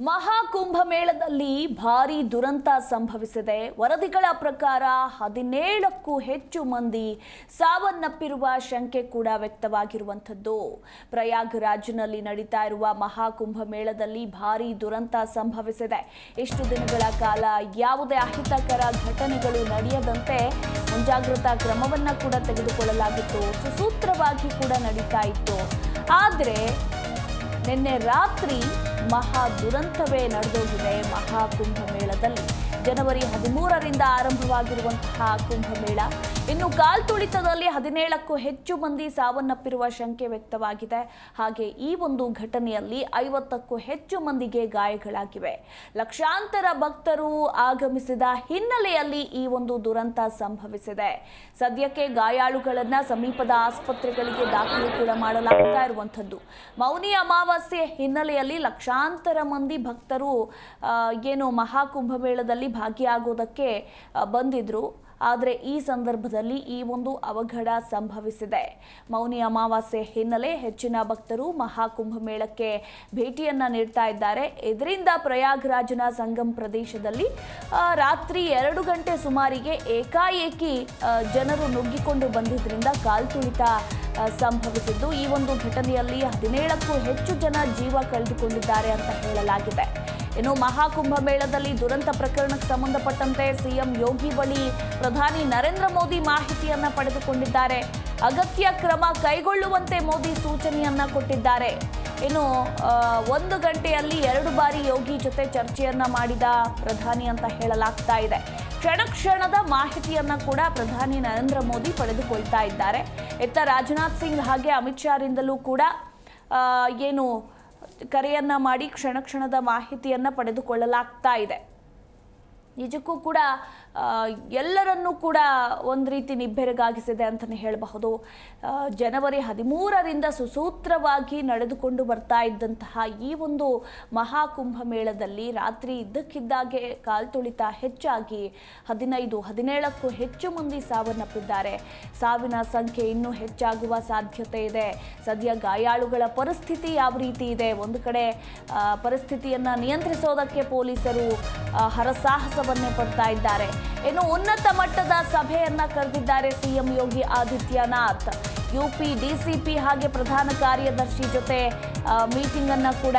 ಮಹಾಕುಂಭಮೇಳದಲ್ಲಿ ಭಾರೀ ದುರಂತ ಸಂಭವಿಸಿದೆ. ವರದಿಗಳ ಪ್ರಕಾರ 17ಕ್ಕೂ ಹೆಚ್ಚು ಮಂದಿ ಸಾವನ್ನಪ್ಪಿರುವ ಶಂಕೆ ಕೂಡ ವ್ಯಕ್ತವಾಗಿರುವಂಥದ್ದು. ಪ್ರಯಾಗ್ರಾಜ್ನಲ್ಲಿ ನಡೀತಾ ಇರುವ ಮಹಾಕುಂಭಮೇಳದಲ್ಲಿ ಭಾರೀ ದುರಂತ ಸಂಭವಿಸಿದೆ. ಇಷ್ಟು ದಿನಗಳ ಕಾಲ ಯಾವುದೇ ಅಹಿತಕರ ಘಟನೆಗಳು ನಡೆಯದಂತೆ ಮುಂಜಾಗ್ರತಾ ಕ್ರಮವನ್ನು ಕೂಡ ತೆಗೆದುಕೊಳ್ಳಲಾಗಿತ್ತು. ಸುಸೂತ್ರವಾಗಿ ಕೂಡ ನಡೀತಾ ಇತ್ತು. ಆದರೆ ನಿನ್ನೆ ರಾತ್ರಿ ಮಹಾ ದುರಂತವೇ ನಡೆದೋಗಿದೆ. ಮಹಾಕುಂಭಮೇಳದಲ್ಲಿ ಜನವರಿ 13ರಿಂದ ಆರಂಭವಾಗಿರುವಂತಹ ಕುಂಭಮೇಳ ಇನ್ನು ಕಾಲ್ತುಳಿತದಲ್ಲಿ 17ಕ್ಕೂ ಹೆಚ್ಚು ಮಂದಿ ಸಾವನ್ನಪ್ಪಿರುವ ಶಂಕೆ ವ್ಯಕ್ತವಾಗಿದೆ. ಹಾಗೆ ಈ ಒಂದು ಘಟನೆಯಲ್ಲಿ 50ಕ್ಕೂ ಹೆಚ್ಚು ಮಂದಿಗೆ ಗಾಯಗಳಾಗಿವೆ. ಲಕ್ಷಾಂತರ ಭಕ್ತರು ಆಗಮಿಸಿದ ಹಿನ್ನೆಲೆಯಲ್ಲಿ ಈ ಒಂದು ದುರಂತ ಸಂಭವಿಸಿದೆ. ಸದ್ಯಕ್ಕೆ ಗಾಯಾಳುಗಳನ್ನ ಸಮೀಪದ ಆಸ್ಪತ್ರೆಗಳಿಗೆ ದಾಖಲು ಕೂಡ ಮಾಡಲಾಗ್ತಾ ಇರುವಂಥದ್ದು. ಮೌನಿ ಅಮಾವಾಸ್ಯೆ ಹಿನ್ನೆಲೆಯಲ್ಲಿ ಲಕ್ಷಾಂತರ ಮಂದಿ ಭಕ್ತರು ಏನು ಮಹಾಕುಂಭಮೇಳದಲ್ಲಿ ಭಾಗಿಯಾಗೋದಕ್ಕೆ ಬಂದಿದ್ರು. ಆದರೆ ಈ ಸಂದರ್ಭದಲ್ಲಿ ಈ ಒಂದು ಅವಘಡ ಸಂಭವಿಸಿದೆ. ಮೌನಿ ಅಮಾವಾಸ್ಯೆ ಹಿನ್ನೆಲೆ ಹೆಚ್ಚಿನ ಭಕ್ತರು ಮಹಾಕುಂಭಮೇಳಕ್ಕೆ ಭೇಟಿಯನ್ನ ನೀಡ್ತಾ ಇದ್ದಾರೆ. ಇದರಿಂದ ಪ್ರಯಾಗ್ರಾಜ್ನ ಸಂಗಮ್ ಪ್ರದೇಶದಲ್ಲಿ ರಾತ್ರಿ 2 ಗಂಟೆ ಸುಮಾರಿಗೆ ಏಕಾಏಕಿ ಜನರು ನುಗ್ಗಿಕೊಂಡು ಬಂದಿದ್ದರಿಂದ ಕಾಲ್ತುಳಿತ ಸಂಭವಿಸಿದ್ದು. ಈ ಒಂದು ಘಟನೆಯಲ್ಲಿ 17ಕ್ಕೂ ಹೆಚ್ಚು ಜನ ಜೀವ ಕಳೆದುಕೊಂಡಿದ್ದಾರೆ ಅಂತ ಹೇಳಲಾಗಿದೆ. ಇನ್ನು ಮಹಾಕುಂಭಮೇಳದಲ್ಲಿ ದುರಂತ ಪ್ರಕರಣಕ್ಕೆ ಸಂಬಂಧಪಟ್ಟಂತೆ ಸಿಎಂ ಯೋಗಿ ಬಳಿ ಪ್ರಧಾನಿ ನರೇಂದ್ರ ಮೋದಿ ಮಾಹಿತಿಯನ್ನ ಪಡೆದುಕೊಂಡಿದ್ದಾರೆ. ಅಗತ್ಯ ಕ್ರಮ ಕೈಗೊಳ್ಳುವಂತೆ ಮೋದಿ ಸೂಚನೆಯನ್ನ ಕೊಟ್ಟಿದ್ದಾರೆ. ಇನ್ನು 1 ಗಂಟೆಯಲ್ಲಿ 2 ಬಾರಿ ಯೋಗಿ ಜೊತೆ ಚರ್ಚೆಯನ್ನ ಮಾಡಿದ ಪ್ರಧಾನಿ ಅಂತ ಹೇಳಲಾಗ್ತಾ ಇದೆ. ಕ್ಷಣದ ಮಾಹಿತಿಯನ್ನ ಕೂಡ ಪ್ರಧಾನಿ ನರೇಂದ್ರ ಮೋದಿ ಪಡೆದುಕೊಳ್ತಾ ಇದ್ದಾರೆ. ಇತ್ತ ರಾಜನಾಥ್ ಸಿಂಗ್ ಹಾಗೆ ಅಮಿತ್ ಶಾರಿಂದಲೂ ಕೂಡ ಏನು ಕರೆಯನ್ನ ಮಾಡಿ ಕ್ಷಣದ ಮಾಹಿತಿಯನ್ನ ಪಡೆದುಕೊಳ್ಳಲಾಗ್ತಾ ಇದೆ. ನಿಜಕ್ಕೂ ಕೂಡ ಎಲ್ಲರನ್ನೂ ಕೂಡ ಒಂದು ರೀತಿ ನಿಬ್ಬೆರಗಾಗಿಸಿದೆ ಅಂತಲೇ ಹೇಳಬಹುದು. ಜನವರಿ 13ರಿಂದ ಸುಸೂತ್ರವಾಗಿ ನಡೆದುಕೊಂಡು ಬರ್ತಾ ಇದ್ದಂತಹ ಈ ಒಂದು ಮಹಾಕುಂಭಮೇಳದಲ್ಲಿ ರಾತ್ರಿ ಇದ್ದಕ್ಕಿದ್ದಾಗೆ ಕಾಲ್ತುಳಿತ ಹೆಚ್ಚಾಗಿ 17ಕ್ಕೂ ಹೆಚ್ಚು ಮಂದಿ ಸಾವನ್ನಪ್ಪಿದ್ದಾರೆ. ಸಾವಿನ ಸಂಖ್ಯೆ ಇನ್ನೂ ಹೆಚ್ಚಾಗುವ ಸಾಧ್ಯತೆ ಇದೆ. ಸದ್ಯ ಗಾಯಾಳುಗಳ ಪರಿಸ್ಥಿತಿ ಯಾವ ರೀತಿ ಇದೆ? ಒಂದು ಕಡೆ ಪರಿಸ್ಥಿತಿಯನ್ನು ನಿಯಂತ್ರಿಸೋದಕ್ಕೆ ಪೊಲೀಸರು ಹರಸಾಹಸವನ್ನೇ ಪಡ್ತಾ ಇದ್ದಾರೆ. ಇನ್ನು ಉನ್ನತ ಮಟ್ಟದ ಸಭೆಯನ್ನ ಕರೆದಿದ್ದಾರೆ CM Yogi Adityanath. UP DCP ಹಾಗೆ ಪ್ರಧಾನ ಕಾರ್ಯದರ್ಶಿ ಜೊತೆ ಮೀಟಿಂಗ್ ಅನ್ನ ಕೂಡ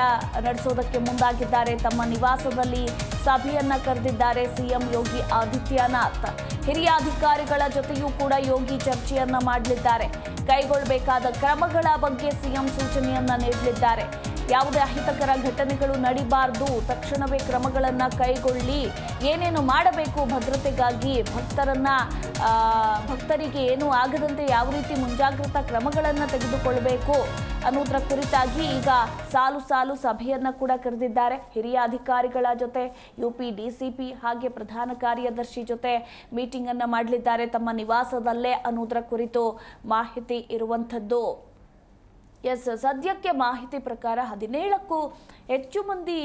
ನಡೆಸೋದಕ್ಕೆ ಮುಂದಾಗಿದ್ದಾರೆ. ತಮ್ಮ ನಿವಾಸದಲ್ಲಿ ಸಭೆಯನ್ನ ಕರೆದಿದ್ದಾರೆ ಸಿಎಂ ಯೋಗಿ ಆದಿತ್ಯನಾಥ್. ಹಿರಿಯ ಅಧಿಕಾರಿಗಳ ಜೊತೆಯೂ ಕೂಡ ಯೋಗಿ ಚರ್ಚೆಯನ್ನ ಮಾಡಲಿದ್ದಾರೆ. ಕೈಗೊಳ್ಳಬೇಕಾದ ಕ್ರಮಗಳ ಬಗ್ಗೆ ಸಿಎಂ ಸೂಚನೆಯನ್ನ ನೀಡಲಿದ್ದಾರೆ. ಯಾವುದೇ ಅಹಿತಕರ ಘಟನೆಗಳು ನಡೀಬಾರದು, ತಕ್ಷಣವೇ ಕ್ರಮಗಳನ್ನು ಕೈಗೊಳ್ಳಿ, ಏನೇನು ಮಾಡಬೇಕು ಭದ್ರತೆಗಾಗಿ, ಭಕ್ತರಿಗೆ ಏನೂ ಆಗದಂತೆ ಯಾವ ರೀತಿ ಮುಂಜಾಗ್ರತಾ ಕ್ರಮಗಳನ್ನು ತೆಗೆದುಕೊಳ್ಳಬೇಕು ಅನ್ನೋದರ ಕುರಿತಾಗಿ ಈಗ ಸಾಲು ಸಭೆಯನ್ನು ಕೂಡ ಕರೆದಿದ್ದಾರೆ. ಹಿರಿಯ ಅಧಿಕಾರಿಗಳ ಜೊತೆ ಯುಪಿ ಡಿಸಿಪಿ ಹಾಗೆ ಪ್ರಧಾನ ಕಾರ್ಯದರ್ಶಿ ಜೊತೆ ಮೀಟಿಂಗ್ ಅನ್ನು ಮಾಡಲಿದ್ದಾರೆ ತಮ್ಮ ನಿವಾಸದಲ್ಲೇ ಅನ್ನೋದರ ಕುರಿತು ಮಾಹಿತಿ ಇರುವಂಥದ್ದು. ಸದ್ಯಕ್ಕೆ ಮಾಹಿತಿ ಪ್ರಕಾರ 17ಕ್ಕೂ ಹೆಚ್ಚು ಮಂದಿ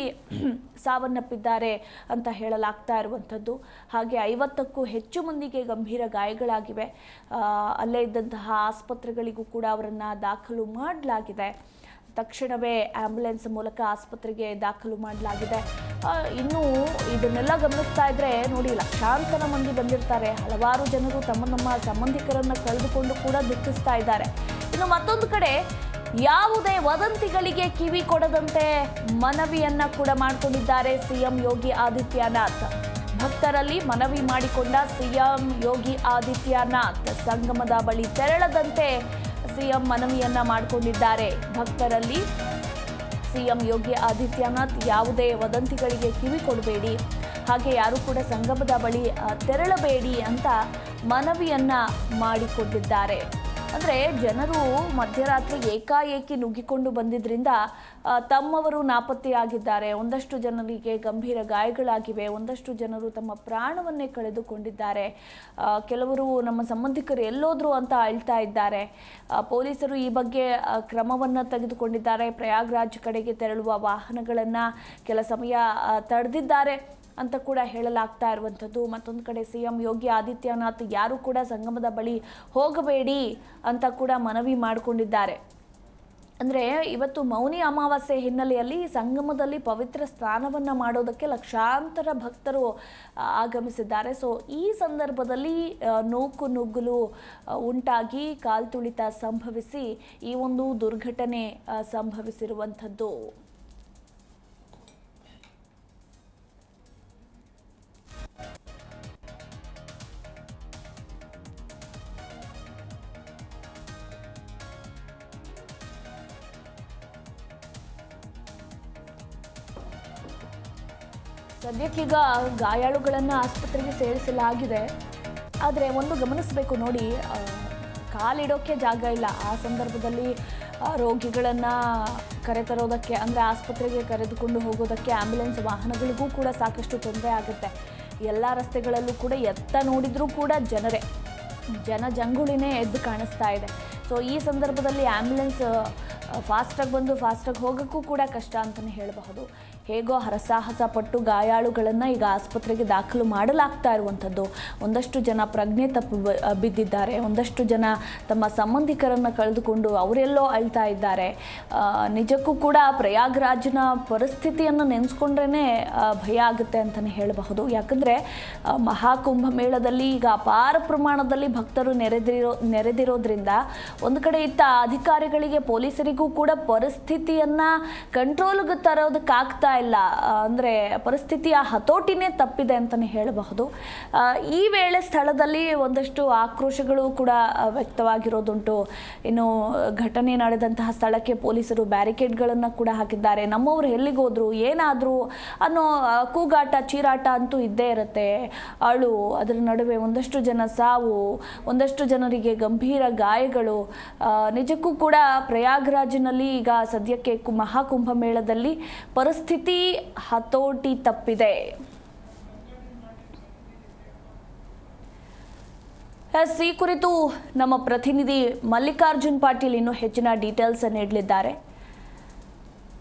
ಸಾವನ್ನಪ್ಪಿದ್ದಾರೆ ಅಂತ ಹೇಳಲಾಗ್ತಾ ಇರುವಂಥದ್ದು. ಹಾಗೆ 50ಕ್ಕೂ ಹೆಚ್ಚು ಮಂದಿಗೆ ಗಂಭೀರ ಗಾಯಗಳಾಗಿವೆ. ಅಲ್ಲೇ ಇದ್ದಂತಹ ಆಸ್ಪತ್ರೆಗಳಿಗೂ ಕೂಡ ಅವರನ್ನು ದಾಖಲು ಮಾಡಲಾಗಿದೆ. ತಕ್ಷಣವೇ ಆಂಬ್ಯುಲೆನ್ಸ್ ಮೂಲಕ ಆಸ್ಪತ್ರೆಗೆ ದಾಖಲು ಮಾಡಲಾಗಿದೆ. ಇನ್ನು ಇದನ್ನೆಲ್ಲ ಗಮನಿಸ್ತಾ ಇದ್ರೆ ನೋಡಿ, ಲಕ್ಷಾಂತರ ಮಂದಿ ಬಂದಿರ್ತಾರೆ. ಹಲವಾರು ಜನರು ತಮ್ಮ ಸಂಬಂಧಿಕರನ್ನು ಕಳೆದುಕೊಂಡು ಕೂಡ ದುಃಖಿಸ್ತಾ ಇದ್ದಾರೆ. ಇನ್ನು ಮತ್ತೊಂದು ಕಡೆ ಯಾವುದೇ ವದಂತಿಗಳಿಗೆ ಕಿವಿ ಕೊಡದಂತೆ ಮನವಿಯನ್ನ ಕೂಡ ಮಾಡಿಕೊಂಡಿದ್ದಾರೆ ಸಿಎಂ ಯೋಗಿ ಆದಿತ್ಯನಾಥ್. ಭಕ್ತರಲ್ಲಿ ಮನವಿ ಮಾಡಿಕೊಂಡ ಸಿಎಂ ಯೋಗಿ ಆದಿತ್ಯನಾಥ್ ಸಂಗಮದ ಬಳಿ ತೆರಳದಂತೆ ಸಿಎಂ ಮನವಿಯನ್ನ ಮಾಡಿಕೊಂಡಿದ್ದಾರೆ. ಭಕ್ತರಲ್ಲಿ ಸಿಎಂ ಯೋಗಿ ಆದಿತ್ಯನಾಥ್ ಯಾವುದೇ ವದಂತಿಗಳಿಗೆ ಕಿವಿ ಕೊಡಬೇಡಿ, ಹಾಗೆ ಯಾರು ಕೂಡ ಸಂಗಮದ ಬಳಿ ತೆರಳಬೇಡಿ ಅಂತ ಮನವಿಯನ್ನ ಮಾಡಿಕೊಂಡಿದ್ದಾರೆ. ಅಂದರೆ ಜನರು ಮಧ್ಯರಾತ್ರಿ ಏಕಾಏಕಿ ನುಗ್ಗಿಕೊಂಡು ಬಂದಿದ್ದರಿಂದ ತಮ್ಮವರು ನಾಪತ್ತೆಯಾಗಿದ್ದಾರೆ. ಒಂದಷ್ಟು ಜನರಿಗೆ ಗಂಭೀರ ಗಾಯಗಳಾಗಿವೆ. ಒಂದಷ್ಟು ಜನರು ತಮ್ಮ ಪ್ರಾಣವನ್ನೇ ಕಳೆದುಕೊಂಡಿದ್ದಾರೆ. ಕೆಲವರು ನಮ್ಮ ಸಂಬಂಧಿಕರು ಎಲ್ಲೋದ್ರು ಅಂತ ಅಳ್ತಾ ಇದ್ದಾರೆ. ಪೊಲೀಸರು ಈ ಬಗ್ಗೆ ಕ್ರಮವನ್ನು ತೆಗೆದುಕೊಂಡಿದ್ದಾರೆ. ಪ್ರಯಾಗ್ರಾಜ್ ಕಡೆಗೆ ತೆರಳುವ ವಾಹನಗಳನ್ನು ಕೆಲ ಸಮಯ ತಡೆದಿದ್ದಾರೆ ಅಂತ ಕೂಡ ಹೇಳಲಾಗ್ತಾ ಇರುವಂಥದ್ದು. ಮತ್ತೊಂದು ಕಡೆ ಸಿಎಂ ಯೋಗಿ ಆದಿತ್ಯನಾಥ್ ಯಾರು ಕೂಡ ಸಂಗಮದ ಬಳಿ ಹೋಗಬೇಡಿ ಅಂತ ಕೂಡ ಮನವಿ ಮಾಡಿಕೊಂಡಿದ್ದಾರೆ. ಅಂದರೆ ಇವತ್ತು ಮೌನಿ ಅಮಾವಾಸ್ಯೆ ಹಿನ್ನೆಲೆಯಲ್ಲಿ ಸಂಗಮದಲ್ಲಿ ಪವಿತ್ರ ಸ್ನಾನವನ್ನು ಮಾಡೋದಕ್ಕೆ ಲಕ್ಷಾಂತರ ಭಕ್ತರು ಆಗಮಿಸಿದ್ದಾರೆ. ಸೊ ಈ ಸಂದರ್ಭದಲ್ಲಿ ನೂಕು ನುಗ್ಗಲು ಉಂಟಾಗಿ ಕಾಲ್ತುಳಿತ ಸಂಭವಿಸಿ ಈ ಒಂದು ದುರ್ಘಟನೆ ಸಂಭವಿಸಿರುವಂಥದ್ದು. ಸದ್ಯಕ್ಕೀಗ ಗಾಯಾಳುಗಳನ್ನು ಆಸ್ಪತ್ರೆಗೆ ಸೇರಿಸಲಾಗಿದೆ. ಆದರೆ ಒಂದು ಗಮನಿಸಬೇಕು ನೋಡಿ, ಕಾಲಿಡೋಕ್ಕೆ ಜಾಗ ಇಲ್ಲ. ಆ ಸಂದರ್ಭದಲ್ಲಿ ರೋಗಿಗಳನ್ನು ಕರೆತರೋದಕ್ಕೆ ಅಂದರೆ ಆಸ್ಪತ್ರೆಗೆ ಕರೆದುಕೊಂಡು ಹೋಗೋದಕ್ಕೆ ಆ್ಯಂಬುಲೆನ್ಸ್ ವಾಹನಗಳಿಗೂ ಕೂಡ ಸಾಕಷ್ಟು ತೊಂದರೆ ಆಗುತ್ತೆ. ಎಲ್ಲ ರಸ್ತೆಗಳಲ್ಲೂ ಕೂಡ ಎತ್ತ ನೋಡಿದರೂ ಕೂಡ ಜನಜಂಗುಳಿನೇ ಎದ್ದು ಕಾಣಿಸ್ತಾ ಇದೆ. ಸೊ ಈ ಸಂದರ್ಭದಲ್ಲಿ ಆ್ಯಂಬುಲೆನ್ಸ್ ಫಾಸ್ಟಾಗಿ ಬಂದು ಫಾಸ್ಟಾಗಿ ಹೋಗೋಕ್ಕೂ ಕೂಡ ಕಷ್ಟ ಅಂತಲೇ ಹೇಳಬಹುದು. ಹೇಗೋ ಹರಸಾಹಸ ಪಟ್ಟು ಗಾಯಾಳುಗಳನ್ನು ಈಗ ಆಸ್ಪತ್ರೆಗೆ ದಾಖಲು ಮಾಡಲಾಗ್ತಾ ಇರುವಂಥದ್ದು. ಒಂದಷ್ಟು ಜನ ಪ್ರಜ್ಞೆ ತಪ್ಪಿ ಬಿದ್ದಿದ್ದಾರೆ, ಒಂದಷ್ಟು ಜನ ತಮ್ಮ ಸಂಬಂಧಿಕರನ್ನು ಕಳೆದುಕೊಂಡು ಅವರೆಲ್ಲೋ ಅಳ್ತಾ ಇದ್ದಾರೆ. ನಿಜಕ್ಕೂ ಕೂಡ ಪ್ರಯಾಗ್ರಾಜ್ನ ಪರಿಸ್ಥಿತಿಯನ್ನು ನೆನೆಸ್ಕೊಂಡ್ರೇ ಭಯ ಆಗುತ್ತೆ ಅಂತಲೇ ಹೇಳಬಹುದು. ಯಾಕಂದರೆ ಮಹಾಕುಂಭ ಮೇಳದಲ್ಲಿ ಈಗ ಅಪಾರ ಪ್ರಮಾಣದಲ್ಲಿ ಭಕ್ತರು ನೆರೆದಿರೋದ್ರಿಂದ ಒಂದು ಕಡೆ ಇತ್ತ ಅಧಿಕಾರಿಗಳಿಗೆ ಪೊಲೀಸರಿಗೂ ಕೂಡ ಪರಿಸ್ಥಿತಿಯನ್ನು ಕಂಟ್ರೋಲ್ಗೆ ತರೋದಕ್ಕಾಗ್ತಾ ಇಲ್ಲ. ಅಂದರೆ ಪರಿಸ್ಥಿತಿಯ ಹತೋಟಿನೇ ತಪ್ಪಿದೆ ಅಂತಲೇ ಹೇಳಬಹುದು. ಈ ವೇಳೆ ಸ್ಥಳದಲ್ಲಿ ಒಂದಷ್ಟು ಆಕ್ರೋಶಗಳು ಕೂಡ ವ್ಯಕ್ತವಾಗಿರೋದುಂಟು. ಇನ್ನು ಘಟನೆ ನಡೆದಂತಹ ಸ್ಥಳಕ್ಕೆ ಪೊಲೀಸರು ಬ್ಯಾರಿಕೇಡ್ಗಳನ್ನು ಕೂಡ ಹಾಕಿದ್ದಾರೆ. ನಮ್ಮವರು ಎಲ್ಲಿಗೋದ್ರು ಏನಾದರೂ ಅನ್ನೋ ಕೂಗಾಟ ಚೀರಾಟ ಅಂತೂ ಇದ್ದೇ ಇರುತ್ತೆ. ಅಳು, ಅದರ ನಡುವೆ ಒಂದಷ್ಟು ಜನ ಸಾವು, ಒಂದಷ್ಟು ಜನರಿಗೆ ಗಂಭೀರ ಗಾಯಗಳು. ನಿಜಕ್ಕೂ ಕೂಡ ಪ್ರಯಾಗ್ರಾಜ್ನಲ್ಲಿ ಈಗ ಸದ್ಯಕ್ಕೆ ಮಹಾಕುಂಭ ಮೇಳದಲ್ಲಿ ಪರಿಸ್ಥಿತಿ ಹತೋಟಿ ತಪ್ಪಿದೆ. ಈ ಕುರಿತು ನಮ್ಮ ಪ್ರತಿನಿಧಿ ಮಲ್ಲಿಕಾರ್ಜುನ್ ಪಾಟೀಲ್ ಇನ್ನೂ ಹೆಚ್ಚಿನ ಡೀಟೇಲ್ಸ್ ನೀಡಲಿದ್ದಾರೆ.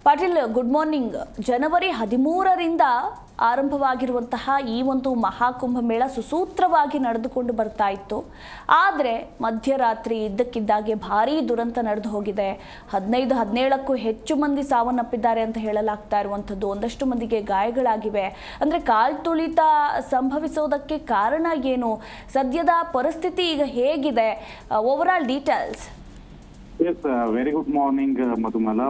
Patil, good morning. ಜನವರಿ 13ರಿಂದ ಆರಂಭವಾಗಿರುವಂತಹ ಈ ಒಂದು ಮಹಾಕುಂಭ ಮೇಳ ಸುಸೂತ್ರವಾಗಿ ನಡೆದುಕೊಂಡು ಬರ್ತಾ ಇತ್ತು. ಆದರೆ ಮಧ್ಯರಾತ್ರಿ ಇದ್ದಕ್ಕಿದ್ದಾಗೆ ಭಾರೀ ದುರಂತ ನಡೆದು ಹೋಗಿದೆ. 15-17ಕ್ಕೂ ಹೆಚ್ಚು ಮಂದಿ ಸಾವನ್ನಪ್ಪಿದ್ದಾರೆ ಅಂತ ಹೇಳಲಾಗ್ತಾ ಇರುವಂಥದ್ದು. ಒಂದಷ್ಟು ಮಂದಿಗೆ ಗಾಯಗಳಾಗಿವೆ. ಅಂದರೆ ಕಾಲ್ತುಳಿತ ಸಂಭವಿಸೋದಕ್ಕೆ ಕಾರಣ ಏನು? ಸದ್ಯದ ಪರಿಸ್ಥಿತಿ ಈಗ ಹೇಗಿದೆ? Overall details. Very good morning Madhumala.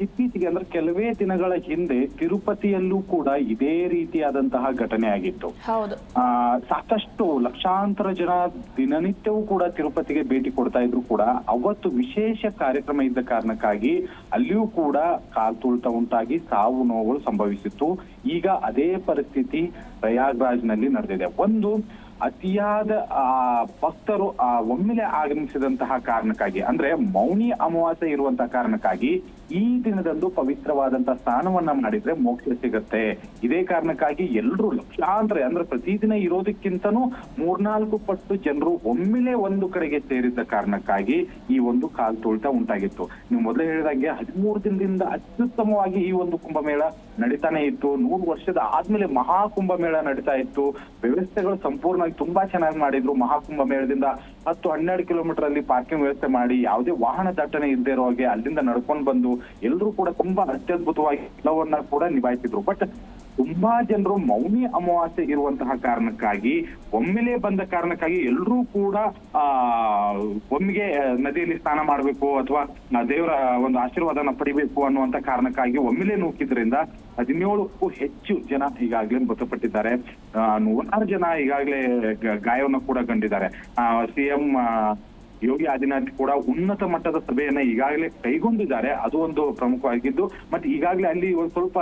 ಇತ್ತೀಚೆಗೆ ಅಂದ್ರೆ ಕೆಲವೇ ದಿನಗಳ ಹಿಂದೆ ತಿರುಪತಿಯಲ್ಲೂ ಕೂಡ ಇದೇ ರೀತಿಯಾದಂತಹ ಘಟನೆ ಆಗಿತ್ತು. ಸಾಕಷ್ಟು ಲಕ್ಷಾಂತರ ಜನ ದಿನನಿತ್ಯವೂ ಕೂಡ ತಿರುಪತಿಗೆ ಭೇಟಿ ಕೊಡ್ತಾ ಇದ್ರು ಕೂಡ ಅವತ್ತು ವಿಶೇಷ ಕಾರ್ಯಕ್ರಮ ಇದ್ದ ಕಾರಣಕ್ಕಾಗಿ ಅಲ್ಲಿಯೂ ಕೂಡ ಕಾಲ್ತುಳಿತ ಉಂಟಾಗಿ ಸಾವು ನೋವುಗಳು ಸಂಭವಿಸಿತ್ತು. ಈಗ ಅದೇ ಪರಿಸ್ಥಿತಿ ಪ್ರಯಾಗ್ರಾಜ್ನಲ್ಲಿ ನಡೆದಿದೆ. ಅತಿಯಾದ ಭಕ್ತರು ಒಮ್ಮೆಲೆ ಆಗಮಿಸಿದಂತಹ ಕಾರಣಕ್ಕಾಗಿ, ಅಂದ್ರೆ ಮೌನಿ ಅಮಾವಾಸ್ಯೆ ಇರುವಂತಹ ಕಾರಣಕ್ಕಾಗಿ ಈ ದಿನದಂದು ಪವಿತ್ರವಾದಂತಹ ಸ್ನಾನವನ್ನ ಮಾಡಿದ್ರೆ ಮೋಕ್ಷ ಸಿಗತ್ತೆ. ಇದೇ ಕಾರಣಕ್ಕಾಗಿ ಎಲ್ರು ಲಕ್ಷಾಂತರ, ಅಂದ್ರೆ ಪ್ರತಿದಿನ ಇರೋದಕ್ಕಿಂತನೂ 3-4 ಪಟ್ಟು ಜನರು ಒಮ್ಮೆಲೆ ಒಂದು ಕಡೆಗೆ ಸೇರಿದ್ದ ಕಾರಣಕ್ಕಾಗಿ ಈ ಒಂದು ಕಾಲ್ತುಳಿತ ಉಂಟಾಗಿತ್ತು. ನೀವು ಮೊದಲೇ ಹೇಳಿದಾಗೆ 13 ದಿನದಿಂದ ಅತ್ಯುತ್ತಮವಾಗಿ ಈ ಒಂದು ಕುಂಭಮೇಳ ನಡೀತಾನೆ ಇತ್ತು. 100 ವರ್ಷದ ಆದ್ಮೇಲೆ ಮಹಾಕುಂಭ ಮೇಳ ನಡೀತಾ ಇತ್ತು. ವ್ಯವಸ್ಥೆಗಳು ಸಂಪೂರ್ಣ ತುಂಬಾ ಚೆನ್ನಾಗಿ ಮಾಡಿದ್ರು. ಮಹಾಕುಂಭ ಮೇಳದಿಂದ 10-12 ಕಿಲೋಮೀಟರ್ ಅಲ್ಲಿ ಪಾರ್ಕಿಂಗ್ ವ್ಯವಸ್ಥೆ ಮಾಡಿ ಯಾವುದೇ ವಾಹನ ದಟ್ಟಣೆ ಇಲ್ಲದೆ ಇರೋ ಹಾಗೆ ಅಲ್ಲಿಂದ ನಡ್ಕೊಂಡು ಬಂದು ಎಲ್ಲರೂ ಕೂಡ ತುಂಬಾ ಅತ್ಯದ್ಭುತವಾಗಿ ಎಲ್ಲವನ್ನ ಕೂಡ ನಿಭಾಯಿಸಿದ್ರು. ಬಟ್ ತುಂಬಾ ಜನರು ಮೌನಿ ಅಮಾವಾಸ್ಯೆ ಇರುವಂತಹ ಕಾರಣಕ್ಕಾಗಿ ಒಮ್ಮೆಲೆ ಬಂದ ಕಾರಣಕ್ಕಾಗಿ ಎಲ್ಲರೂ ಕೂಡ ಒಮ್ಮೆಗೆ ನದಿಯಲ್ಲಿ ಸ್ನಾನ ಮಾಡಬೇಕು ಅಥವಾ ದೇವರ ಒಂದು ಆಶೀರ್ವಾದನ ಪಡಿಬೇಕು ಅನ್ನುವಂತ ಕಾರಣಕ್ಕಾಗಿ ಒಮ್ಮೆಲೆ ನೂಕಿದ್ರಿಂದ 17ಕ್ಕೂ ಹೆಚ್ಚು ಜನ ಈಗಾಗಲೇ ಮೃತಪಟ್ಟಿದ್ದಾರೆ. 100 ಜನ ಈಗಾಗಲೇ ಗಾಯವನ್ನು ಕೂಡ ಕಂಡಿದ್ದಾರೆ. ಸಿಎಂ ಯೋಗಿ ಆದಿತ್ಯನಾಥ್ ಕೂಡ ಉನ್ನತ ಮಟ್ಟದ ಸಭೆಯನ್ನ ಈಗಾಗಲೇ ಕೈಗೊಂಡಿದ್ದಾರೆ. ಅದು ಒಂದು ಪ್ರಮುಖವಾಗಿದ್ದು, ಮತ್ತೆ ಈಗಾಗಲೇ ಅಲ್ಲಿ ಒಂದು ಸ್ವಲ್ಪ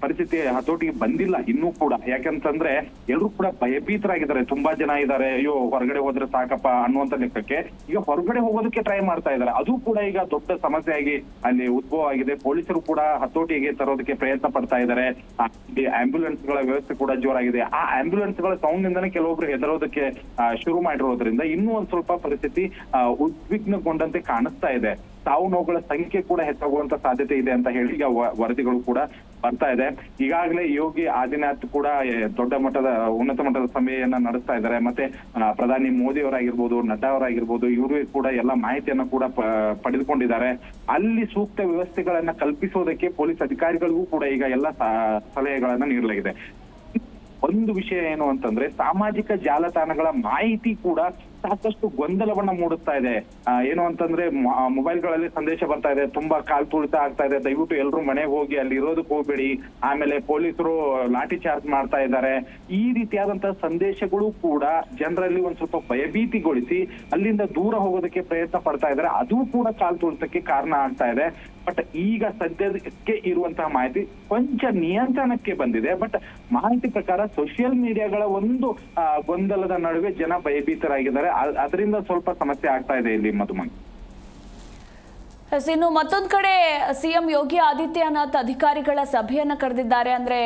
ಪರಿಸ್ಥಿತಿ ಹತೋಟಿಗೆ ಬಂದಿಲ್ಲ ಇನ್ನೂ ಕೂಡ. ಯಾಕಂತಂದ್ರೆ ಎಲ್ಲರೂ ಕೂಡ ಭಯಭೀತರಾಗಿದ್ದಾರೆ. ತುಂಬಾ ಜನ ಇದ್ದಾರೆ, ಅಯ್ಯೋ ಹೊರಗಡೆ ಹೋದ್ರೆ ಸಾಕಪ್ಪ ಅನ್ನುವಂತ ಲೆಕ್ಕಕ್ಕೆ ಈಗ ಹೊರಗಡೆ ಹೋಗೋದಕ್ಕೆ ಟ್ರೈ ಮಾಡ್ತಾ ಇದ್ದಾರೆ. ಅದು ಕೂಡ ಈಗ ದೊಡ್ಡ ಸಮಸ್ಯೆಯಾಗಿ ಅಲ್ಲಿ ಉದ್ಭವ ಆಗಿದೆ. ಪೊಲೀಸರು ಕೂಡ ಹತೋಟಿಗೆ ತರೋದಕ್ಕೆ ಪ್ರಯತ್ನ ಪಡ್ತಾ ಇದ್ದಾರೆ. ಆಂಬ್ಯುಲೆನ್ಸ್ ಗಳ ವ್ಯವಸ್ಥೆ ಕೂಡ ಜೋರಾಗಿದೆ. ಆ ಆಂಬ್ಯುಲೆನ್ಸ್ ಗಳ ಸೌಂಡ್ ನಿಂದನೇ ಕೆಲವೊಬ್ರು ಹೆದರೋದಕ್ಕೆ ಶುರು ಮಾಡಿರೋದ್ರಿಂದ ಇನ್ನೂ ಒಂದ್ ಸ್ವಲ್ಪ ಪರಿಸ್ಥಿತಿ ಉದ್ವಿಗ್ನಗೊಂಡಂತೆ ಕಾಣಿಸ್ತಾ ಇದೆ. ಸಾವು ನೋವುಗಳ ಸಂಖ್ಯೆ ಕೂಡ ಹೆಚ್ಚಾಗುವಂತ ಸಾಧ್ಯತೆ ಇದೆ ಅಂತ ಹೇಳಿ ಈಗ ವರದಿಗಳು ಕೂಡ ಬರ್ತಾ ಇದೆ. ಈಗಾಗಲೇ ಯೋಗಿ ಆದಿತ್ಯನಾಥ್ ಕೂಡ ದೊಡ್ಡ ಮಟ್ಟದ ಉನ್ನತ ಮಟ್ಟದ ಸಭೆಯನ್ನ ನಡೆಸ್ತಾ ಇದ್ದಾರೆ. ಮತ್ತೆ ಪ್ರಧಾನಿ ಮೋದಿ ಅವರಾಗಿರ್ಬೋದು, ನಡ್ಡಾ ಅವರಾಗಿರ್ಬೋದು, ಇವರು ಕೂಡ ಎಲ್ಲ ಮಾಹಿತಿಯನ್ನ ಕೂಡ ಪಡೆದುಕೊಂಡಿದ್ದಾರೆ. ಅಲ್ಲಿ ಸೂಕ್ತ ವ್ಯವಸ್ಥೆಗಳನ್ನ ಕಲ್ಪಿಸೋದಕ್ಕೆ ಪೊಲೀಸ್ ಅಧಿಕಾರಿಗಳಿಗೂ ಕೂಡ ಈಗ ಎಲ್ಲ ಸಲಹೆಗಳನ್ನ ನೀಡಲಾಗಿದೆ. ಒಂದು ವಿಷಯ ಏನು ಅಂತಂದ್ರೆ, ಸಾಮಾಜಿಕ ಜಾಲತಾಣಗಳ ಮಾಹಿತಿ ಕೂಡ ಸಾಕಷ್ಟು ಗೊಂದಲವನ್ನ ಮೂಡಿಸ್ತಾ ಇದೆ. ಏನು ಅಂತಂದ್ರೆ, ಮೊಬೈಲ್ಗಳಲ್ಲಿ ಸಂದೇಶ ಬರ್ತಾ ಇದೆ, ತುಂಬಾ ಕಾಲ್ ತುಳಿತ ಆಗ್ತಾ ಇದೆ, ದಯವಿಟ್ಟು ಎಲ್ರು ಮನೆಗೆ ಹೋಗಿ ಅಲ್ಲಿ ಇರೋದಕ್ಕೆ ಹೋಗ್ಬೇಡಿ, ಆಮೇಲೆ ಪೊಲೀಸರು ಲಾಠಿ ಚಾರ್ಜ್ ಮಾಡ್ತಾ ಇದ್ದಾರೆ. ಈ ರೀತಿಯಾದಂತಹ ಸಂದೇಶಗಳು ಕೂಡ ಜನರಲ್ಲಿ ಒಂದ್ ಸ್ವಲ್ಪ ಭಯಭೀತಿಗೊಳಿಸಿ ಅಲ್ಲಿಂದ ದೂರ ಹೋಗೋದಕ್ಕೆ ಪ್ರಯತ್ನ ಪಡ್ತಾ ಇದ್ದಾರೆ. ಅದು ಕೂಡ ಕಾಲ್ ತುಳಿತಕ್ಕೆ ಕಾರಣ ಆಗ್ತಾ ಇದೆ. ಬಟ್ ಈಗ ಸದ್ಯಕ್ಕೆ ಇರುವಂತಹ ಮಾಹಿತಿ ಕೊಂಚ ನಿಯಂತ್ರಣಕ್ಕೆ ಬಂದಿದೆ. ಬಟ್ ಮಾಹಿತಿ ಪ್ರಕಾರ ಸೋಷಿಯಲ್ ಮೀಡಿಯಾಗಳ ಒಂದು ಗೊಂದಲದ ನಡುವೆ ಜನ ಭಯಭೀತರಾಗಿದ್ದಾರೆ. ಅದರಿಂದ ಸ್ವಲ್ಪ ಸಮಸ್ಯೆ ಆಗ್ತಾ ಇದೆ ಇಲ್ಲಿ ಮಧುಮನ್. ಇನ್ನು ಮತ್ತೊಂದು ಕಡೆ ಸಿಎಂ ಯೋಗಿ ಆದಿತ್ಯನಾಥ್ ಅಧಿಕಾರಿಗಳ ಸಭೆಯನ್ನು ಕರೆದಿದ್ದಾರೆ. ಅಂದ್ರೆ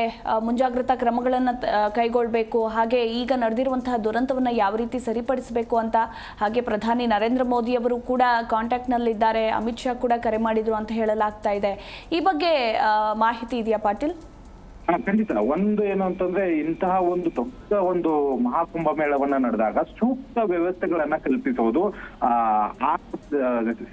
ಮುಂಜಾಗ್ರತಾ ಕ್ರಮಗಳನ್ನು ಕೈಗೊಳ್ಳಬೇಕು, ಹಾಗೆ ಈಗ ನಡೆದಿರುವಂತಹ ದುರಂತವನ್ನು ಯಾವ ರೀತಿ ಸರಿಪಡಿಸಬೇಕು ಅಂತ. ಹಾಗೆ ಪ್ರಧಾನಿ ನರೇಂದ್ರ ಮೋದಿ ಅವರು ಕೂಡ ಕಾಂಟ್ಯಾಕ್ಟ್ನಲ್ಲಿದ್ದಾರೆ, ಅಮಿತ್ ಶಾ ಕೂಡ ಕರೆ ಮಾಡಿದ್ರು ಅಂತ ಹೇಳಲಾಗ್ತಾ ಇದೆ. ಈ ಬಗ್ಗೆ ಮಾಹಿತಿ ಇದೆಯಾ ಪಾಟೀಲ್? ಖಂಡಿತ. ಒಂದು ಏನು ಅಂತಂದ್ರೆ, ಇಂತಹ ಒಂದು ದೊಡ್ಡ ಒಂದು ಮಹಾಕುಂಭ ಮೇಳವನ್ನ ನಡೆದಾಗ ಸೂಕ್ತ ವ್ಯವಸ್ಥೆಗಳನ್ನ ಕಲ್ಪಿಸೋದು